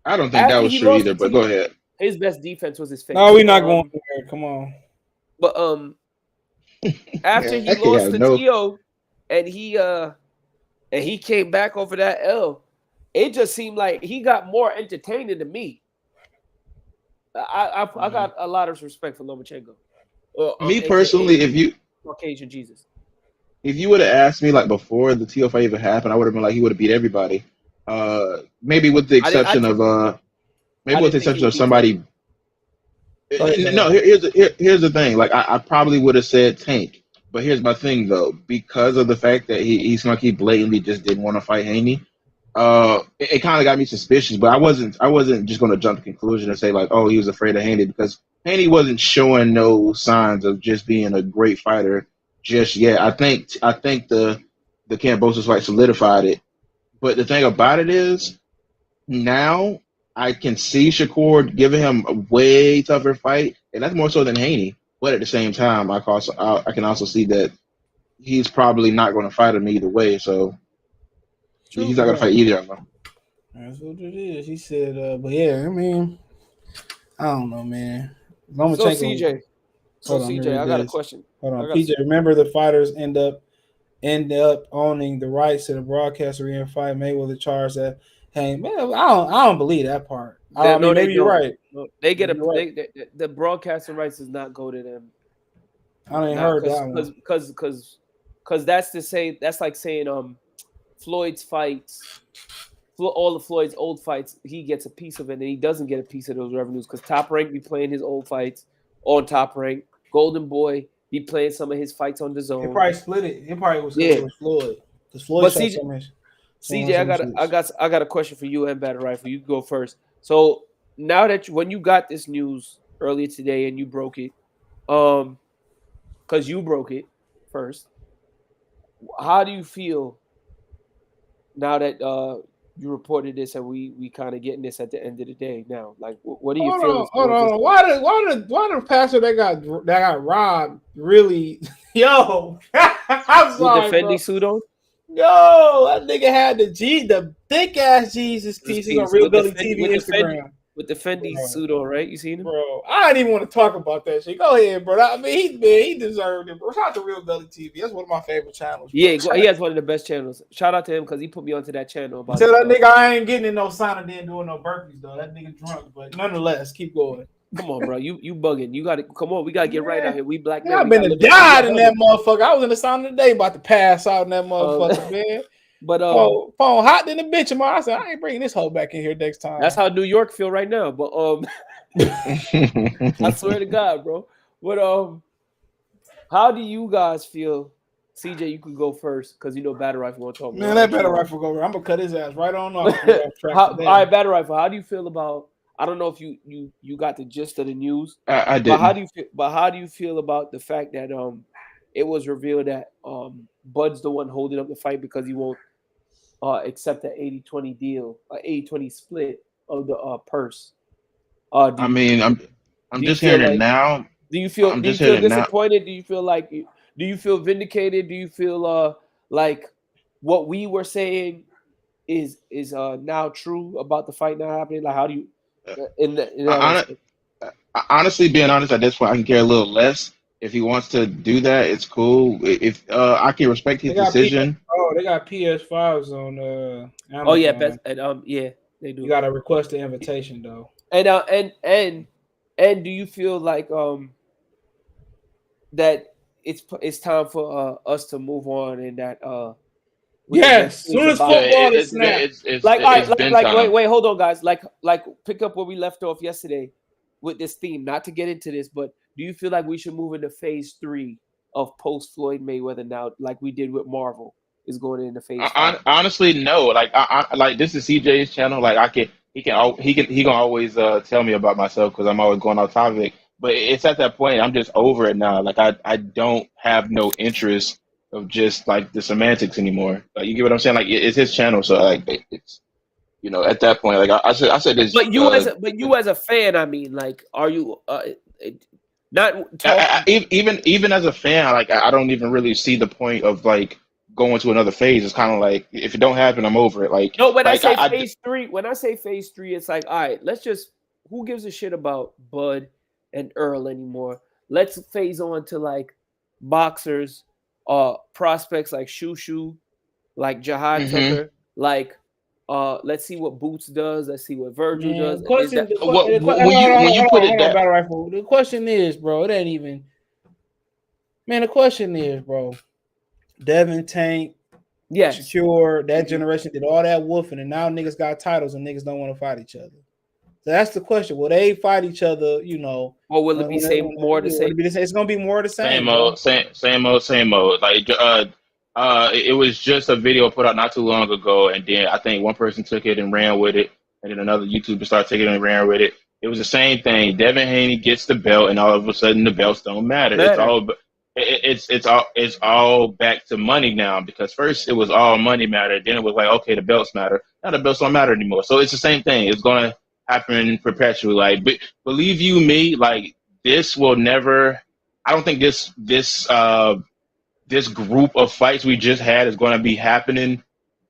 I don't think that was true either. But go ahead. His best defense was his face. No, we're not going there. Come on. But after he lost to Tio, and he came back over that L, it just seemed like he got more entertaining to me. I got a lot of respect for Lomachenko. Me personally, if you Caucasian Jesus, if you would have asked me like before the Tio fight even happened, I would have been like he would have beat everybody. Maybe with the exception of somebody. No, here's the thing. Like I probably would have said Tank, but here's my thing though. Because of the fact that he's like he blatantly just didn't want to fight Haney, it kind of got me suspicious. But I wasn't just going to jump to conclusion and say like, oh, he was afraid of Haney, because Haney wasn't showing no signs of just being a great fighter just yet. I think the Kambosos fight solidified it. But the thing about it is, now I can see Shakur giving him a way tougher fight, and that's more so than Haney. But at the same time, I can also see that he's probably not going to fight him either way. So he's not going to fight either of them. That's what it is. He said, but yeah, I mean, I don't know, man. So CJ, I got a question. Hold on, PJ. Remember, the fighters end up owning the rights to the broadcast arena fight. Mayweather charged that. Hey, man, I don't believe that part. Maybe you're right. No, they get the broadcasting rights does not go to them. I ain't heard that one. Because that's like saying Floyd's fights, all of Floyd's old fights, he gets a piece of it, and he doesn't get a piece of those revenues because Top Rank be playing his old fights on Top Rank. Golden Boy be playing some of his fights on the Zone. He probably split it. It probably was with Floyd. Because Floyd shot so much. CJ, I got a question for you and Battle Rifle. You go first. So now that when you got this news earlier today and you broke it, because you broke it first, how do you feel now that you reported this and we kind of getting this at the end of the day now? Like, what do you feel? Hold on. Why the pastor that got robbed really? Yo, I'm sorry, the Fendi suit on? Yo, that nigga had the thick ass Jesus pieces on Real Belly TV Instagram. With the Fendi suit on, right? You seen him? Bro, I didn't even want to talk about that shit. Go ahead, bro. I mean, he deserved it, bro. Shout out to Real Belly TV. That's one of my favorite channels. Bro. Yeah, he has one of the best channels. Shout out to him because he put me onto that channel. Tell that nigga I ain't getting in no sauna then doing no burpees, though. That nigga drunk, but nonetheless, keep going. Come on, bro. You bugging. You got to come on. We got to get right out here. We black men. I've been died in that motherfucker. I was in the sauna today about to pass out in that motherfucker, man. But phone hot than a bitch. I said, I ain't bringing this hoe back in here next time. That's how New York feel right now. But I swear to God, bro. But how do you guys feel? CJ, you could go first because you know Battle Rifle won't talk. Man, let Battle Rifle go. I'm gonna cut his ass right on off. All right, Battle Rifle. How do you feel about? I don't know if you got the gist of the news. I did. But how do you feel about the fact that it was revealed that Bud's the one holding up the fight because he won't accept the 80-20 deal, 80-20 split of the purse. I mean, I'm just hearing it now. Do you feel disappointed? Do you feel like do you feel vindicated? Do you feel like what we were saying is now true about the fight not happening? Like, how do you? Honestly, being honest, at this point, I can care a little less. If he wants to do that, it's cool. If I can respect his decision. They got PS5s on Amazon. Oh yeah, yeah, they do. You gotta request the invitation though. And do you feel like that it's time for us to move on and that yes, soon as football is snapped. Wait, hold on, guys. Like pick up where we left off yesterday with this theme. Not to get into this, but do you feel like we should move into phase 3 of post Floyd Mayweather now, like we did with Marvel, is going into phase 5? Honestly, no. Like I like this is CJ's channel. Like he can always tell me about myself because I'm always going off topic. But it's at that point I'm just over it now. Like I don't have no interest of just like the semantics anymore. Like, you get what I'm saying? Like it's his channel, so like it's at that point, like I said this. But you as a fan, I mean, like, are you not even as a fan? Like I don't even really see the point of like going to another phase. It's kind of like if it don't happen, I'm over it. Like no, when like, I say phase 3, when I say phase 3, it's like, all right, let's just who gives a shit about Bud and Earl anymore? Let's phase on to like boxers. Prospects like Shushu, like Jihad Tucker, like let's see what Boots does. Let's see what Virgil does. The question is, bro, it ain't even. Man, the question is, bro. Devin, Tank, Secure, that generation did all that woofing, and now niggas got titles and niggas don't want to fight each other. So that's the question. Will they fight each other? Or will it be more the same? It's gonna be more the same. Same old. Like it was just a video put out not too long ago, and then I think one person took it and ran with it, and then another YouTuber started taking it and ran with it. It was the same thing. Devin Haney gets the belt, and all of a sudden the belts don't matter. It's all back to money now, because first it was all money matter, then it was like, okay, the belts matter. Now the belts don't matter anymore. So it's the same thing. It's gonna happen perpetually. Like, believe you me, like this will never. I don't think this group of fights we just had is going to be happening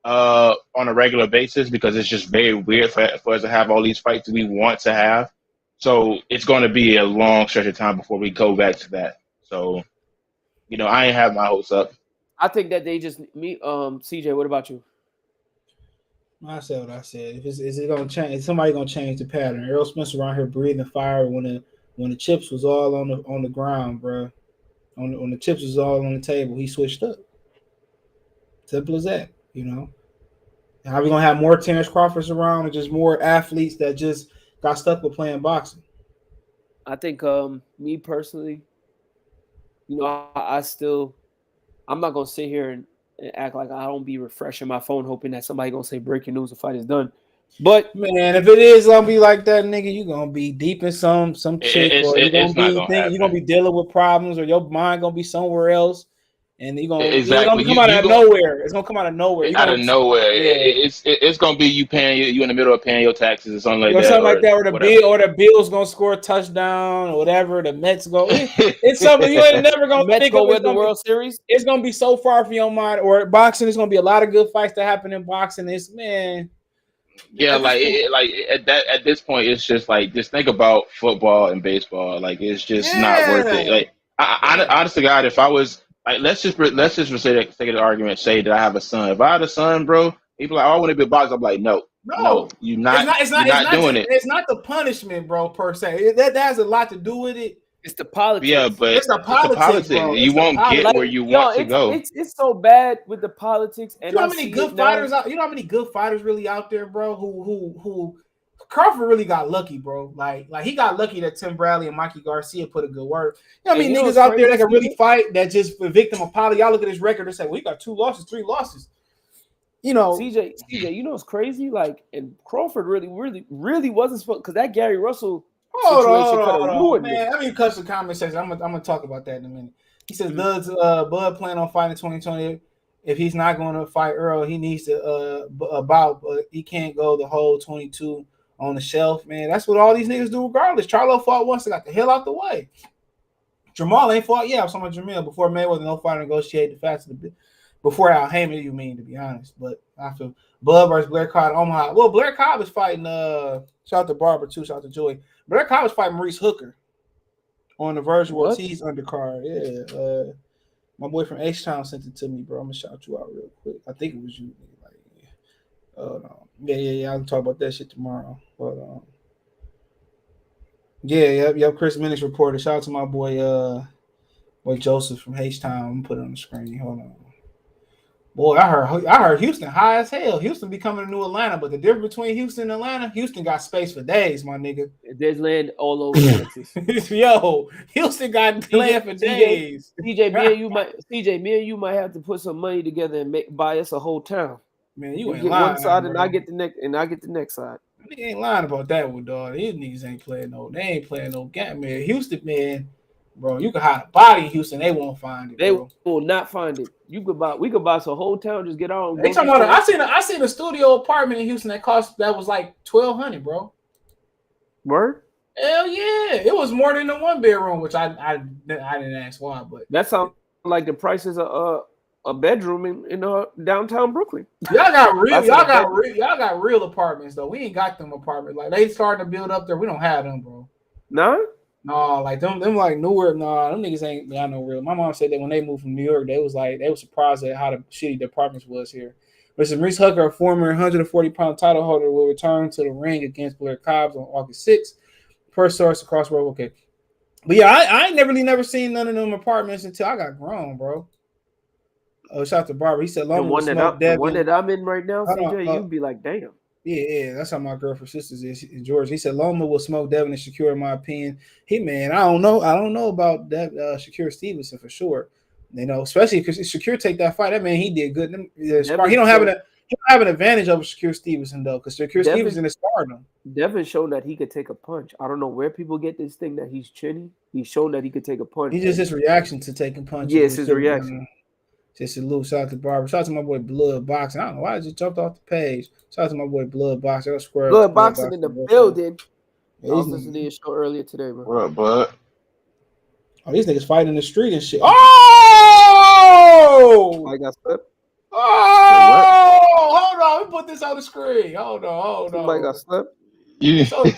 on a regular basis, because it's just very weird for us to have all these fights we want to have. So it's going to be a long stretch of time before we go back to that. So, I ain't have my hopes up. I think that they just CJ, what about you? I said what I said. Is it gonna change? Is somebody gonna change the pattern? Errol Spence around here breathing fire when the chips was all on the ground, bro. When the chips was all on the table, he switched up. Simple as that, How we gonna have more Terence Crawfords around, and just more athletes that just got stuck with playing boxing? I think me personally, I'm not gonna sit here and act like I don't be refreshing my phone hoping that somebody gonna say breaking news, the fight is done. But man, if it is gonna be like that, nigga, you gonna be deep in some chick, or you're gonna be dealing with problems, or your mind gonna be somewhere else, and you're gonna come out of nowhere. It's gonna come out of nowhere. Out of nowhere. Yeah. It's gonna be you in the middle of paying your taxes or something like that. Something like that, or the Bills gonna score a touchdown or whatever. The Mets go. It's something you ain't never gonna Mets go win the World Series. It's gonna be so far from your mind. Or boxing, there's gonna be a lot of good fights that happen in boxing. It's man. Yeah, at this point, it's just like, just think about football and baseball. Like, it's just not worth it. Like, honest to God, if I was like, let's just for the sake of the argument, say that I have a son. If I had a son, bro, he'd be like, I want to be a boxer. I'm like, no, you're not. It's not doing it. It's not the punishment, bro, per se. That has a lot to do with it. It's the politics. Yeah, but it's the politics, bro. You won't get where you want to go. It's so bad with the politics. And you know how many good fighters out? You know how many good fighters really out there, bro? Who Crawford really got lucky, bro. Like he got lucky that Tim Bradley and Mikey Garcia put a good word. You know how many niggas out there that can really fight that just a victim of politics? Y'all look at his record and say, well, he got 2 losses, 3 losses. You know, CJ, you know what's crazy? Like, and Crawford really wasn't supposed, because that Gary Russell situation could have ruined man. I mean, cut some comment section. I'm gonna talk about that in a minute. He says, does Bud plan on fighting 2020? If he's not going to fight Earl, he needs to but he can't go the whole 22 on the shelf, man. That's what all these niggas do regardless. Charlo fought once, they got the hell out the way. Jamal ain't fought. Yeah, I was talking about Jamil before Mayweather. No fighter negotiated the facts of the before Al Heyman, you mean, to be honest. But after Bud versus Blair Cobb, Omaha. Well, Blair Cobb is fighting shout out to Barbara too, shout out to Joey. Blair Cobb is fighting Maurice Hooker on the Virgil Ortiz undercard. Yeah. My boy from H-Town sent it to me, bro. I'm gonna shout you out real quick. I think it was you. No. Yeah. I'll talk about that shit tomorrow. But yep. Chris Minnick reported. Shout out to my boy Joseph from H-Town. I'm gonna put it on the screen. Hold on. Boy, I heard Houston high as hell. Houston becoming a new Atlanta, but the difference between Houston and Atlanta, Houston got space for days, my nigga. There's land all over Texas. Yo, Houston got land for days. CJ, me and you might have to put some money together and buy us a whole town. Man, you ain't get lying, one side, bro. and I get the next side. Nigga ain't lying about that one, dog. These niggas ain't playing no game, man. Houston, man. Bro, you can hide a body in Houston. They won't find it. They will not find it. We could buy us a whole town. Just get our own. They talking about. I seen a studio apartment in Houston that was like $1,200, bro. Word? Hell yeah! It was more than a 1-bedroom, which I didn't ask why, but that sounds like the prices of a bedroom in downtown Brooklyn. Y'all got real apartments though. We ain't got them apartments. Like they starting to build up there. We don't have them, bro. Nah. No, like them like Newark. No, them niggas ain't got no real. My mom said that when they moved from New York, they were surprised at how the shitty the apartments was here. But Maurice Hooker, a former 140-pound title holder, will return to the ring against Blair Cobb on August 6th. First source across the road. Okay, but yeah, I ain't never seen none of them apartments until I got grown, bro. Oh, shout out to Barbara. He said, the one that I'm in right now, CJ, you'd be like, damn. Yeah, that's how my girlfriend sisters is. George, he said Loma will smoke Devin and Shakur, in my opinion. I don't know about that Shakur Stevenson for sure. You know, especially because Shakur take that fight. That man, he did good. He don't have an advantage over Shakur Stevenson though, because Stevenson is stardom. Devin showed that he could take a punch. I don't know where people get this thing that he's chinny. He's shown that he could take a punch. He just his reaction to taking punches. Yes, his reaction. Just a little shout out to Barbara. Shout out to my boy Blood Boxing. I don't know why it just jumped off the page. Shout out to my boy Blood Boxing. Blood Boxing in the building. I was listening to your show earlier today, bro. What up, bud? Oh, these niggas fighting in the street and shit. Oh! I got slipped. Oh! Hold on. Let me put this on the screen. Hold on. Somebody got slipped? Hold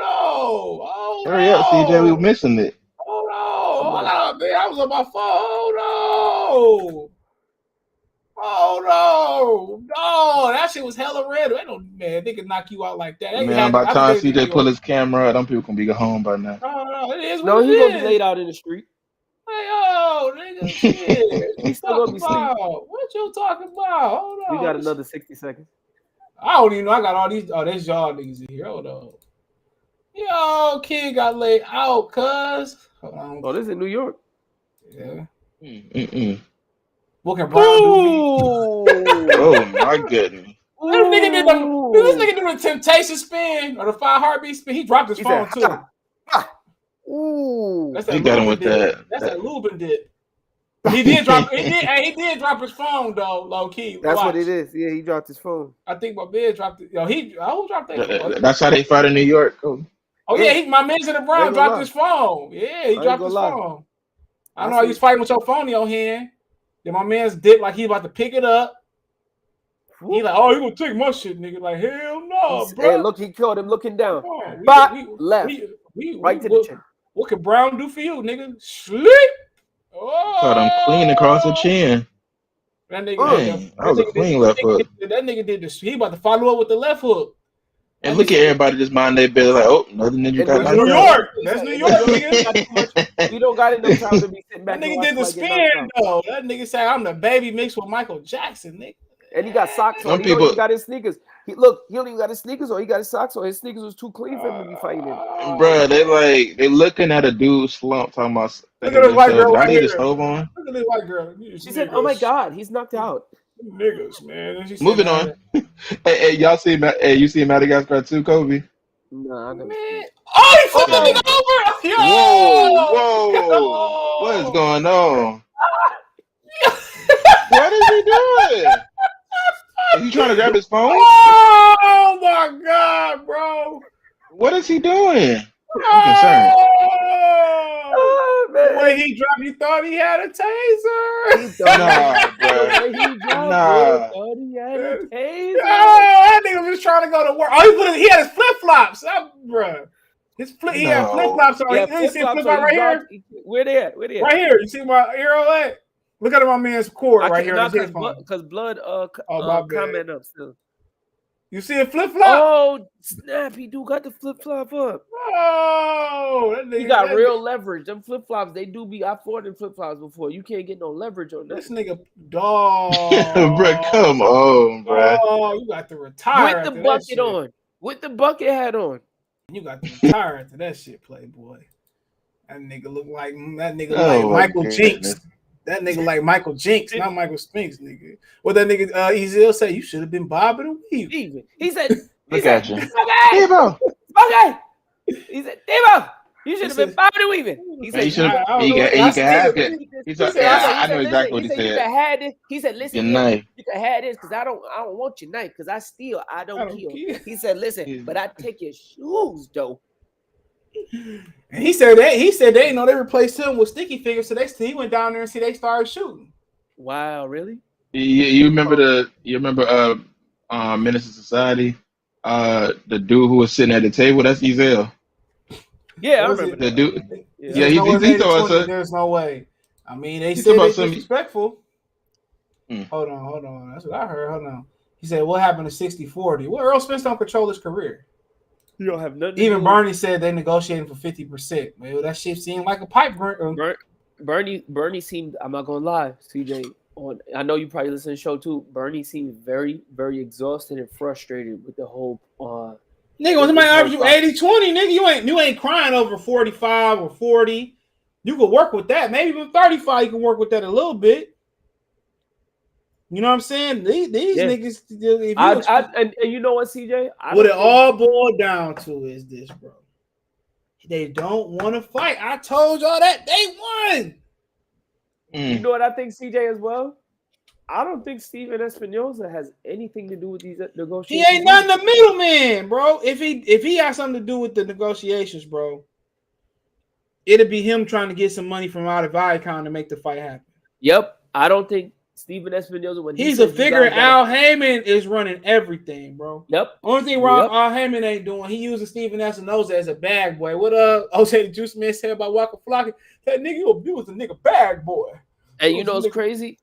on. Hurry up, CJ. We were missing it. Hold on, man. I was on my phone. Hold on. No, that shit was hella red. They could knock you out like that. Man, by the time CJ pull his camera out, them people can be home by now. No, it is. No, he's gonna be laid out in the street. Hey, nigga, shit. He's still gonna be sleeping. What you talking about? Hold on. We got another 60 seconds. I don't even know. I got all these. Oh, there's y'all niggas in here. Hold on. Yo, kid got laid out, cuz. Oh, this is in New York. Yeah. Oh Oh my goodness. This nigga did the temptation spin or the 5 heartbeat spin. He dropped his phone too. Ooh. He got him with that. That's that Lubin dip. He did drop his phone though, low key. That's what it is. Yeah, he dropped his phone. I think my man dropped it. Yo, who dropped that? That's how they fight in New York. Oh yeah, my man's in the Brown dropped his phone. Yeah, he dropped his phone. I know he was fighting with your phone in your hand. Then my man's dipped like he about to pick it up. He like, oh, you gonna take my shit, nigga? Like, hell no, bro. Hey, look, he killed him looking down. Left. Right to the chin. What can Brown do for you, nigga? Sleep. Oh, caught him clean across the chin. That nigga, that was a clean left hook. That nigga did this. He about to follow up with the left hook. And look at everybody just mind their business like, oh, another ninja got That's New York. That's New York, nigga. We don't got enough time to be sitting back. That nigga did the spin though. That nigga said, "I'm the baby mixed with Michael Jackson, nigga." And he got socks on. He don't even got his sneakers. He don't even got his sneakers on. He got his socks on. His sneakers was too clean for him to be fighting in. Bro, they looking at a dude slump talking about. Look at this white girl right here. Stove on? Look at this white girl. She said, "Oh my God, he's knocked out." Niggas, man. Moving on. Hey, y'all see? Hey, you see Madagascar 2, Kobe? Nah, man. Oh, he flipped the nigga over. Yo! Whoa! What is going on? What is he doing? Is he trying to grab his phone? Oh my God, bro! What is he doing? I'm concerned. The way he dropped, you thought he had a taser. Nah, bro. Nah. Thought he had a taser. That nigga was trying to go to work. Oh, he had his flip flops, bro. He had flip flops on. You see a flip flop right here? Where they at? Right here. You see my arrow at? Look at my man's cord right here. Because blood comment up still. You see a flip flop? Oh, snap. He do got the flip flop up. Oh, that nigga, he got real leverage. Them flip flops, they do be. I fought in flip flops before. You can't get no leverage on that. This nigga, dog. Bro, come on, bro. Oh, you got to retire. With the bucket on. With the bucket hat on. You got to retire after that shit, Playboy. That nigga look like Michael Jinx. That nigga like Michael Jinx, not Michael Spinks, nigga. What that nigga Ezekiel say? You should have been bobbing and weaving. He said, "Look at you, Debo." He said, "Debo, you should have been bobbing and weaving." He said, "You can have it." He said, "I know exactly what he said." You can have this. He said, "Listen, your knife. You can have this because I don't want your knife because I steal, I don't kill." He said, "Listen, but I take your shoes though." And he said they didn't know they replaced him with sticky fingers, so he went down there and they started shooting. Wow, really? You remember Menace to Society? The dude who was sitting at the table, that's Ezel. Yeah, I remember the dude. Yeah, he told us. There's no way. I mean, they said it's disrespectful. Hold on. That's what I heard. Hold on. He said, "What happened to 60-40?" Well, Errol Spence don't control his career. You don't have nothing. Even Bernie said they negotiating for 50%. Well, that shit seemed like a pipe dream. Bernie seemed. I'm not gonna lie, CJ. I know you probably listen to the show too. Bernie seemed very, very exhausted and frustrated with the whole. Nigga, when somebody offers you 80-20, nigga, you ain't crying over 45 or 40. You could work with that. Maybe even 35, you can work with that a little bit. You know what I'm saying? These niggas. And you know what, CJ? What it all boiled down to is this, bro. They don't want to fight. I told y'all that day one. You know what I think, CJ, as well? I don't think Steven Espinosa has anything to do with these negotiations. He ain't none the middleman, bro. If he has something to do with the negotiations, bro, it'll be him trying to get some money from out of Viacom to make the fight happen. Yep. I don't think Steven Espinosa, when he's a figure, Al Heyman is running everything, bro. Yep. Only thing wrong Al Heyman ain't doing, he using Steven Espinosa as a bag boy. What Jose the Juice Man said about Waka Flocka? That nigga he was a nigga bag boy. And you know what's crazy?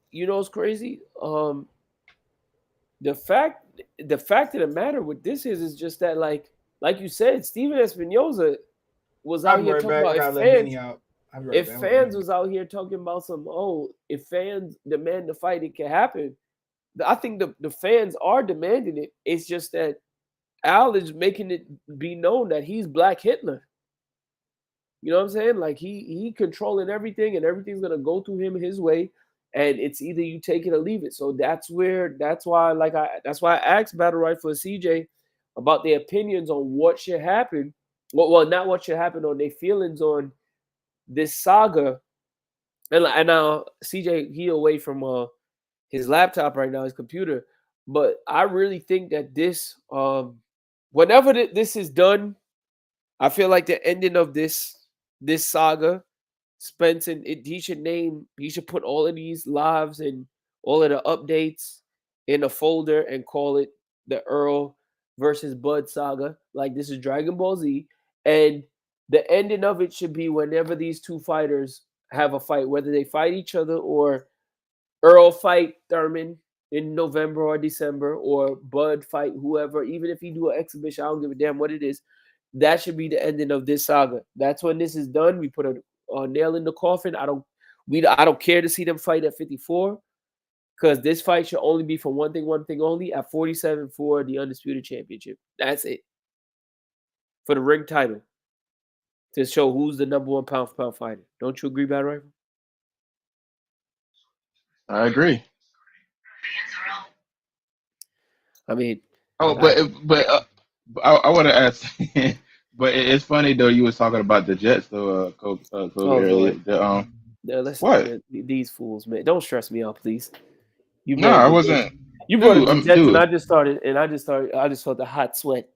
The fact of the matter with this is just that, like you said, Steven Espinosa was out here talking about if fans was out here talking about if fans demand the fight, it can happen. I think the fans are demanding it. It's just that Al is making it be known that he's Black Hitler. You know what I'm saying? Like he controlling everything, and everything's gonna go through him his way, and it's either you take it or leave it. So that's why I asked Battle Rifle CJ about their opinions on what should happen. Well, not what should happen, on their feelings on this saga. And now CJ, he away from his laptop right now, his computer. But I really think that this, whenever this is done, I feel like the ending of this saga, Spence, and he should put all of these lives and all of the updates in a folder and call it the Errol versus Bud saga. Like, this is Dragon Ball Z. And the ending of it should be whenever these two fighters have a fight, whether they fight each other or Errol fight Thurman in November or December, or Bud fight whoever, even if he do an exhibition, I don't give a damn what it is. That should be the ending of this saga. That's when this is done. We put a nail in the coffin. I don't care to see them fight at 54, because this fight should only be for one thing only, at 47 for the Undisputed Championship. That's it. For the ring title. To show who's the number 1 pound-for-pound fighter. Don't you agree, Bad Rifle? I agree. I mean, I want to ask, but it's funny though. You was talking about the Jets though, Kobe, earlier. What? These fools, man. Don't stress me out, please. No, I wasn't. You brought up the Jets, and I just felt the hot sweat.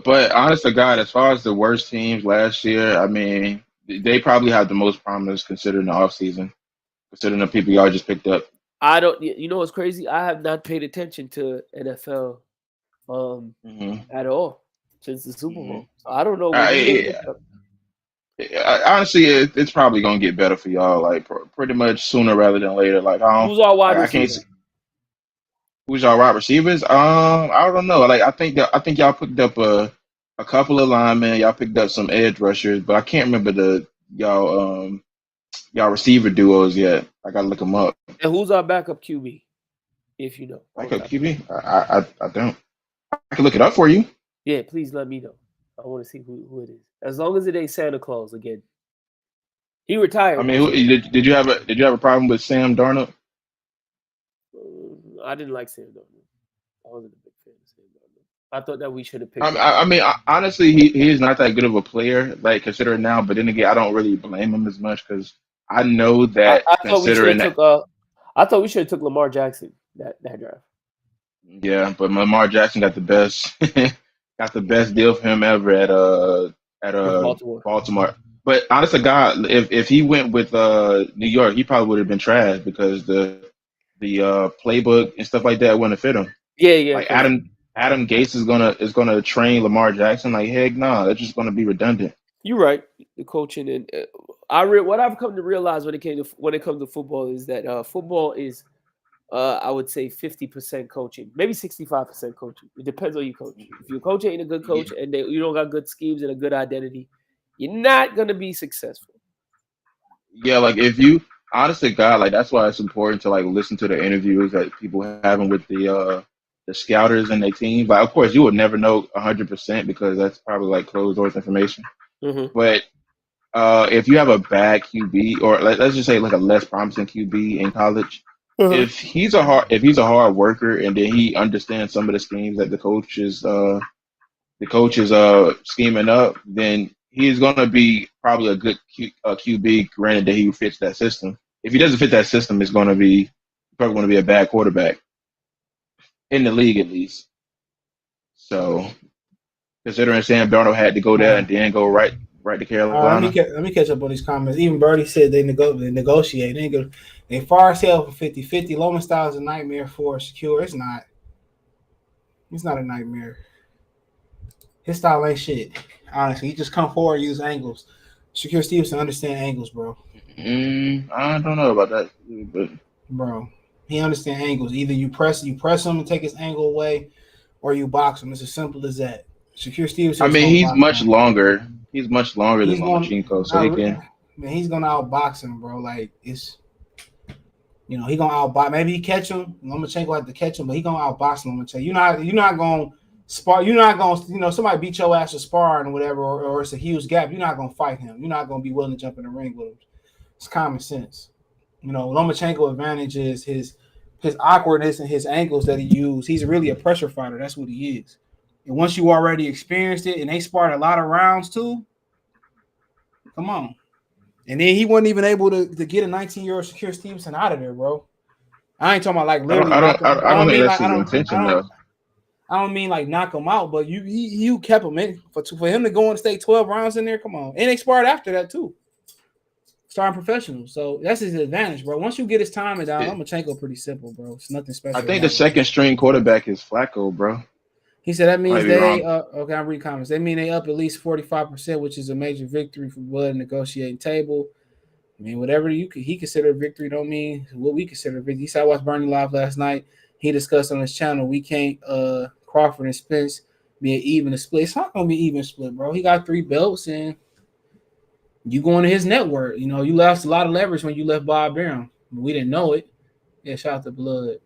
But honest to God, as far as the worst teams last year, I mean, they probably have the most promise considering the offseason, considering the people y'all just picked up. You know what's crazy? I have not paid attention to NFL at all since the Super Bowl. So I don't know. Honestly, it's probably gonna get better for y'all, like pretty much sooner rather than later. Like, who's our wide receiver? Who's our wide receivers? I don't know. Like, I think y'all picked up a couple of linemen. Y'all picked up some edge rushers, but I can't remember y'all receiver duos yet. I gotta look them up. And who's our backup QB? If you know. Backup QB? I don't. I can look it up for you. Yeah, please let me know. I want to see who it is. As long as it ain't Santa Claus again. He retired. I mean, did you have a problem with Sam Darnold? I didn't like Sam Darnold. I wasn't a big fan of Sam Darnold. I thought that we should have picked. I mean, honestly, he is not that good of a player, like considering now. But then again, I don't really blame him as much because I know that I thought we should have took Lamar Jackson that draft. Yeah, but Lamar Jackson got the best deal for him ever at Baltimore. But honest to God, if he went with New York, he probably would have been trash because the playbook and stuff like that wouldn't have fit him. Yeah. Like Adam Gase is gonna train Lamar Jackson. Like, heck no, that's just gonna be redundant. You're right. The coaching and what I've come to realize when it comes to football is that football is I would say 50% coaching, maybe 65% coaching. It depends on your coach. If your coach ain't a good coach and you don't got good schemes and a good identity, you're not gonna be successful. Yeah, like if you honest to God, like that's why it's important to like listen to the interviews that people having with the scouters and their teams. Like, of course, you would never know 100% because that's probably like closed doors information. Mm-hmm. But if you have a bad QB, or let's just say like a less promising QB in college, if he's a hard worker and then he understands some of the schemes that the coach is scheming up, then he's going to be probably a good QB. Granted that he fits that system. If he doesn't fit that system, it's going to be probably going to be a bad quarterback in the league at least. So considering Sam Darnold had to go there and then go right to Carolina. Let me catch up on these comments. Even Birdie said they negotiate. They fire sale for 50-50. Loman style is a nightmare for Secure. It's not. It's not a nightmare. His style ain't shit. Honestly, he just come forward and use angles. Shakur Stevenson understand angles, bro. I don't know about that, but bro, he understand angles. Either you press him and take his angle away, or you box him. It's as simple as that. Shakur Stevenson. I mean, he's much longer. He's much longer than Lomachenko, so he can. Man, he's gonna outbox him, bro. Like it's, he gonna outbox. Maybe he catch him. Lomachenko have to catch him, but he gonna outbox Lomachenko. You're not gonna spar. You're not gonna, somebody beat your ass to sparring or whatever, or it's a huge gap. You're not gonna fight him. You're not gonna be willing to jump in the ring with him. It's common sense. Lomachenko advantage is his awkwardness and his angles that he uses. He's really a pressure fighter. That's what he is. And once you already experienced it, and they sparred a lot of rounds too, come on. And then he wasn't even able to get a 19-year-old Shakur Stevenson out of there, bro. I ain't talking about like literally. I don't think that's his intention, though. I don't mean like knock him out, but you kept him in for him to go and stay 12 rounds in there. Come on, and they sparred after that too. Starting professional, so that's his advantage, bro. Once you get his timing down, Lomachenko pretty simple, bro. It's nothing special. I think the second string quarterback is Flacco, bro. He said that means they okay. I'm reading comments. They mean they up at least 45%, which is a major victory for Bud negotiating table. I mean, whatever he considered a victory don't mean what we consider a victory. He said I watched Bernie live last night. He discussed on his channel we can't Crawford and Spence be an even split. It's not gonna be even split, bro. He got 3 belts and you going to his network. You know, you lost a lot of leverage when you left Bob Brown. We didn't know it. Yeah, shout out to Blood.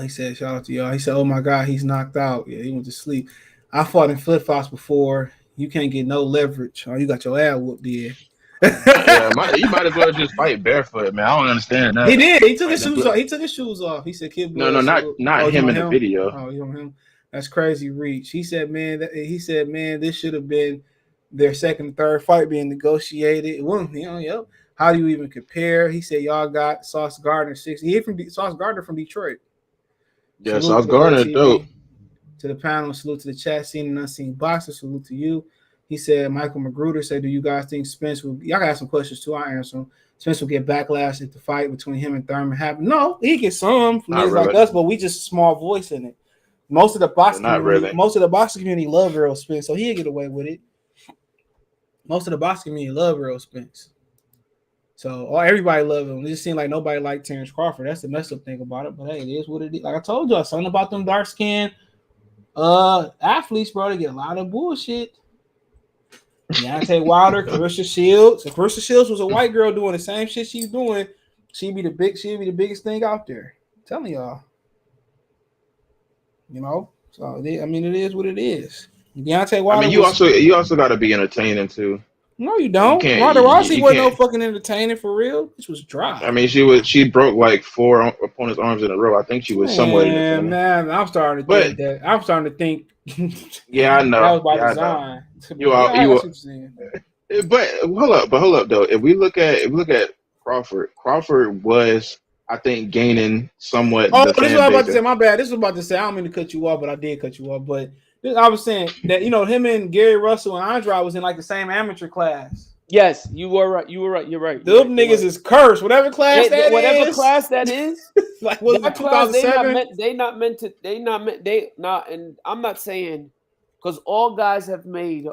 He said, shout out to y'all. He said, oh my God, he's knocked out. Yeah, he went to sleep. I fought in flip flops before. You can't get no leverage. Oh, you got your ass whooped there. Yeah, you might as well just fight barefoot, man. I don't understand that. He did. He took his shoes off. He took his shoes off. He said, "Kid Blood." No, not him in the video. Oh, you know him? That's crazy reach. He said, "Man, this should have been their second, third fight being negotiated." It wasn't, yep. How do you even compare? He said, "Y'all got Sauce Gardner 60. He from Sauce Gardner from Detroit." Yeah, Sauce Gardner, dope. To the panel, salute to the chat scene and unseen boxer. Salute to you. He said, Michael Magruder said, do you guys think Spence will... Y'all got some questions, too. I answer them. Spence will get backlash if the fight between him and Thurman happen. No, he gets some from niggas like us, but we just a small voice in it. Most of the boxing community love Errol Spence, so he'll get away with it. Most of the boxing community love Errol Spence. So everybody love him. It just seemed like nobody liked Terence Crawford. That's the messed up thing about it. But hey, it is what it is. Like I told y'all, something about them dark-skinned athletes, bro. They get a lot of bullshit. Deontay Wilder, Clarissa Shields. If Clarissa Shields was a white girl doing the same shit she's doing, she'd be the biggest thing out there. I'm telling y'all. You know? So it is what it is. Deontay Wilder. I mean, you also gotta be entertaining too. No, you don't. Ronda Rousey wasn't no fucking entertaining for real. This was dry. I mean, she broke like 4 opponents' arms in a row. I think she was somewhat entertaining. Man, I'm starting to think that. I'm starting to think. Yeah, I know. That was by design. But hold up though. If we look at Crawford was, I think, gaining somewhat. Oh, this is what I was about to say. My bad. This was about to say. I don't mean to cut you off, but I did cut you off. But I was saying that him and Gary Russell and Andrade was in like the same amateur class. Yes, you were right. You're right. Them niggas is cursed. Whatever class class that is. Like was it 2007? They not. And I'm not saying because all guys have made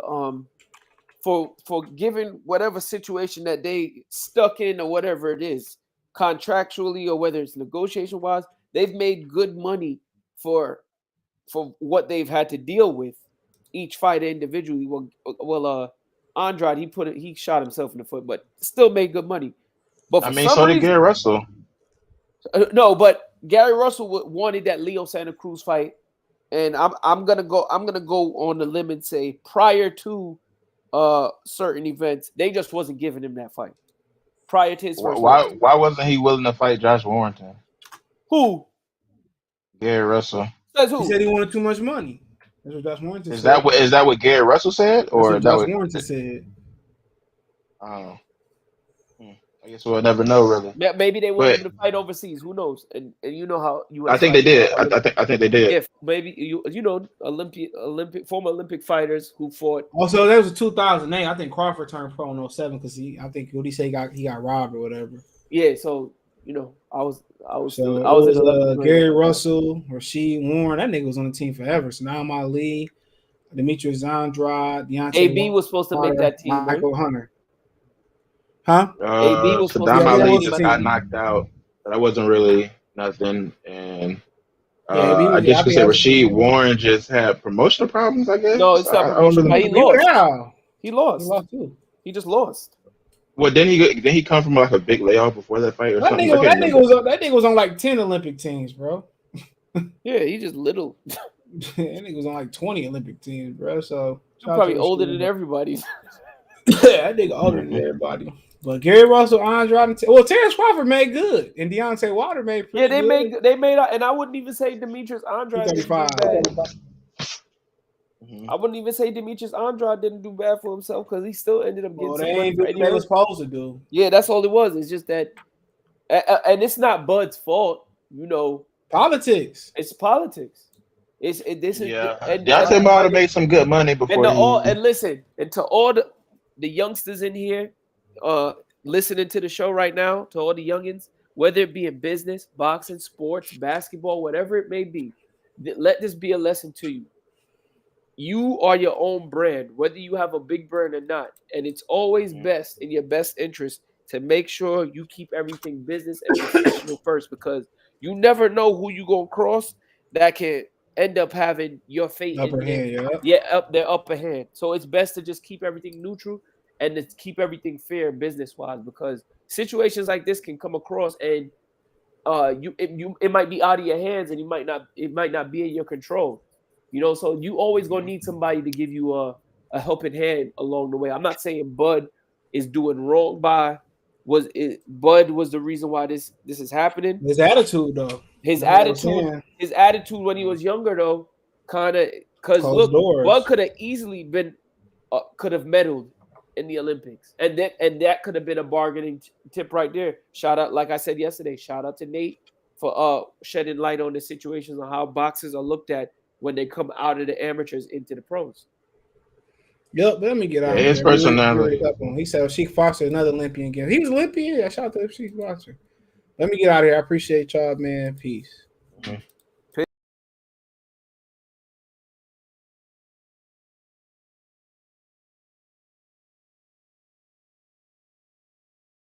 for given whatever situation that they stuck in or whatever it is contractually or whether it's negotiation wise, they've made good money for what they've had to deal with each fighter individually. Andrade, he shot himself in the foot, but still made good money. But so did Gary Russell. No, but Gary Russell wanted that Leo Santa Cruz fight, and I'm gonna go on the limb and say prior to certain events, they just wasn't giving him that fight. Prior to his first fight. Why wasn't he willing to fight Josh Warrington? Who? Gary Russell. He said he wanted too much money. That's what Josh Warrington said. Is that what Gary Russell said? Or that's what Josh Warrington said. I guess we'll never know, really. Yeah, maybe they wanted him to fight overseas. Who knows? And you know how you. I think they did. I think they did. If maybe former Olympic fighters who fought. Also, that was 2008. I think Crawford turned pro in 07 because he got robbed or whatever. Yeah, so I was Gary Russell, Rasheed Warren. That nigga was on the team forever. So now Ali, Demetrius Andrade, Deontay. AB was supposed to make that team. Michael Hunter. Huh? AB was supposed to Ali just got knocked out. But that wasn't really nothing. And I guess you could say Rasheed Warren just had promotional problems, I guess. No, it's not promotional. He lost. He lost too. He just lost. Well, then he come from like a big layoff before that fight or something. That nigga was on like 10 Olympic teams, bro. Yeah, he just little. That nigga was on like 20 Olympic teams, bro. So he's probably older than everybody. Yeah, that nigga older than everybody. But Gary Russell, Andrade, Terence Crawford made good, and Deontay Wilder made pretty good. They made, and I wouldn't even say Demetrius Andrade. I wouldn't even say Demetrius Andrade didn't do bad for himself because he still ended up getting some money. What they was supposed to do. Yeah, that's all it was. It's just that, and it's not Bud's fault. Politics. It's politics. Deontay Wilder made some good money before. And listen, and to all the youngsters in here, listening to the show right now, to all the youngins, whether it be in business, boxing, sports, basketball, whatever it may be, let this be a lesson to you. You are your own brand, whether you have a big brand or not. And it's always best in your best interest to make sure you keep everything business and professional first, because you never know who you gonna cross that can end up having your fate Upper in hand, their upper hand. So it's best to just keep everything neutral and to keep everything fair business wise, because situations like this can come across and it might be out of your hands and it might not be in your control. So you always gonna need somebody to give you a helping hand along the way. I'm not saying Bud is doing wrong Bud was the reason why this is happening. His attitude, though. His attitude when he was younger, though, kind of, because look, Bud could have easily been could have medaled in the Olympics, and that could have been a bargaining tip right there. Shout out, like I said yesterday, shout out to Nate for shedding light on the situations on how boxers are looked at when they come out of the amateurs into the pros. Yep, let me get out of his here. personality. He said Sheik Foster, another Olympian again. He was Olympian. Yeah, shout out to Sheik Foster. Let me get out of here. I appreciate y'all, man. Peace. Mm-hmm.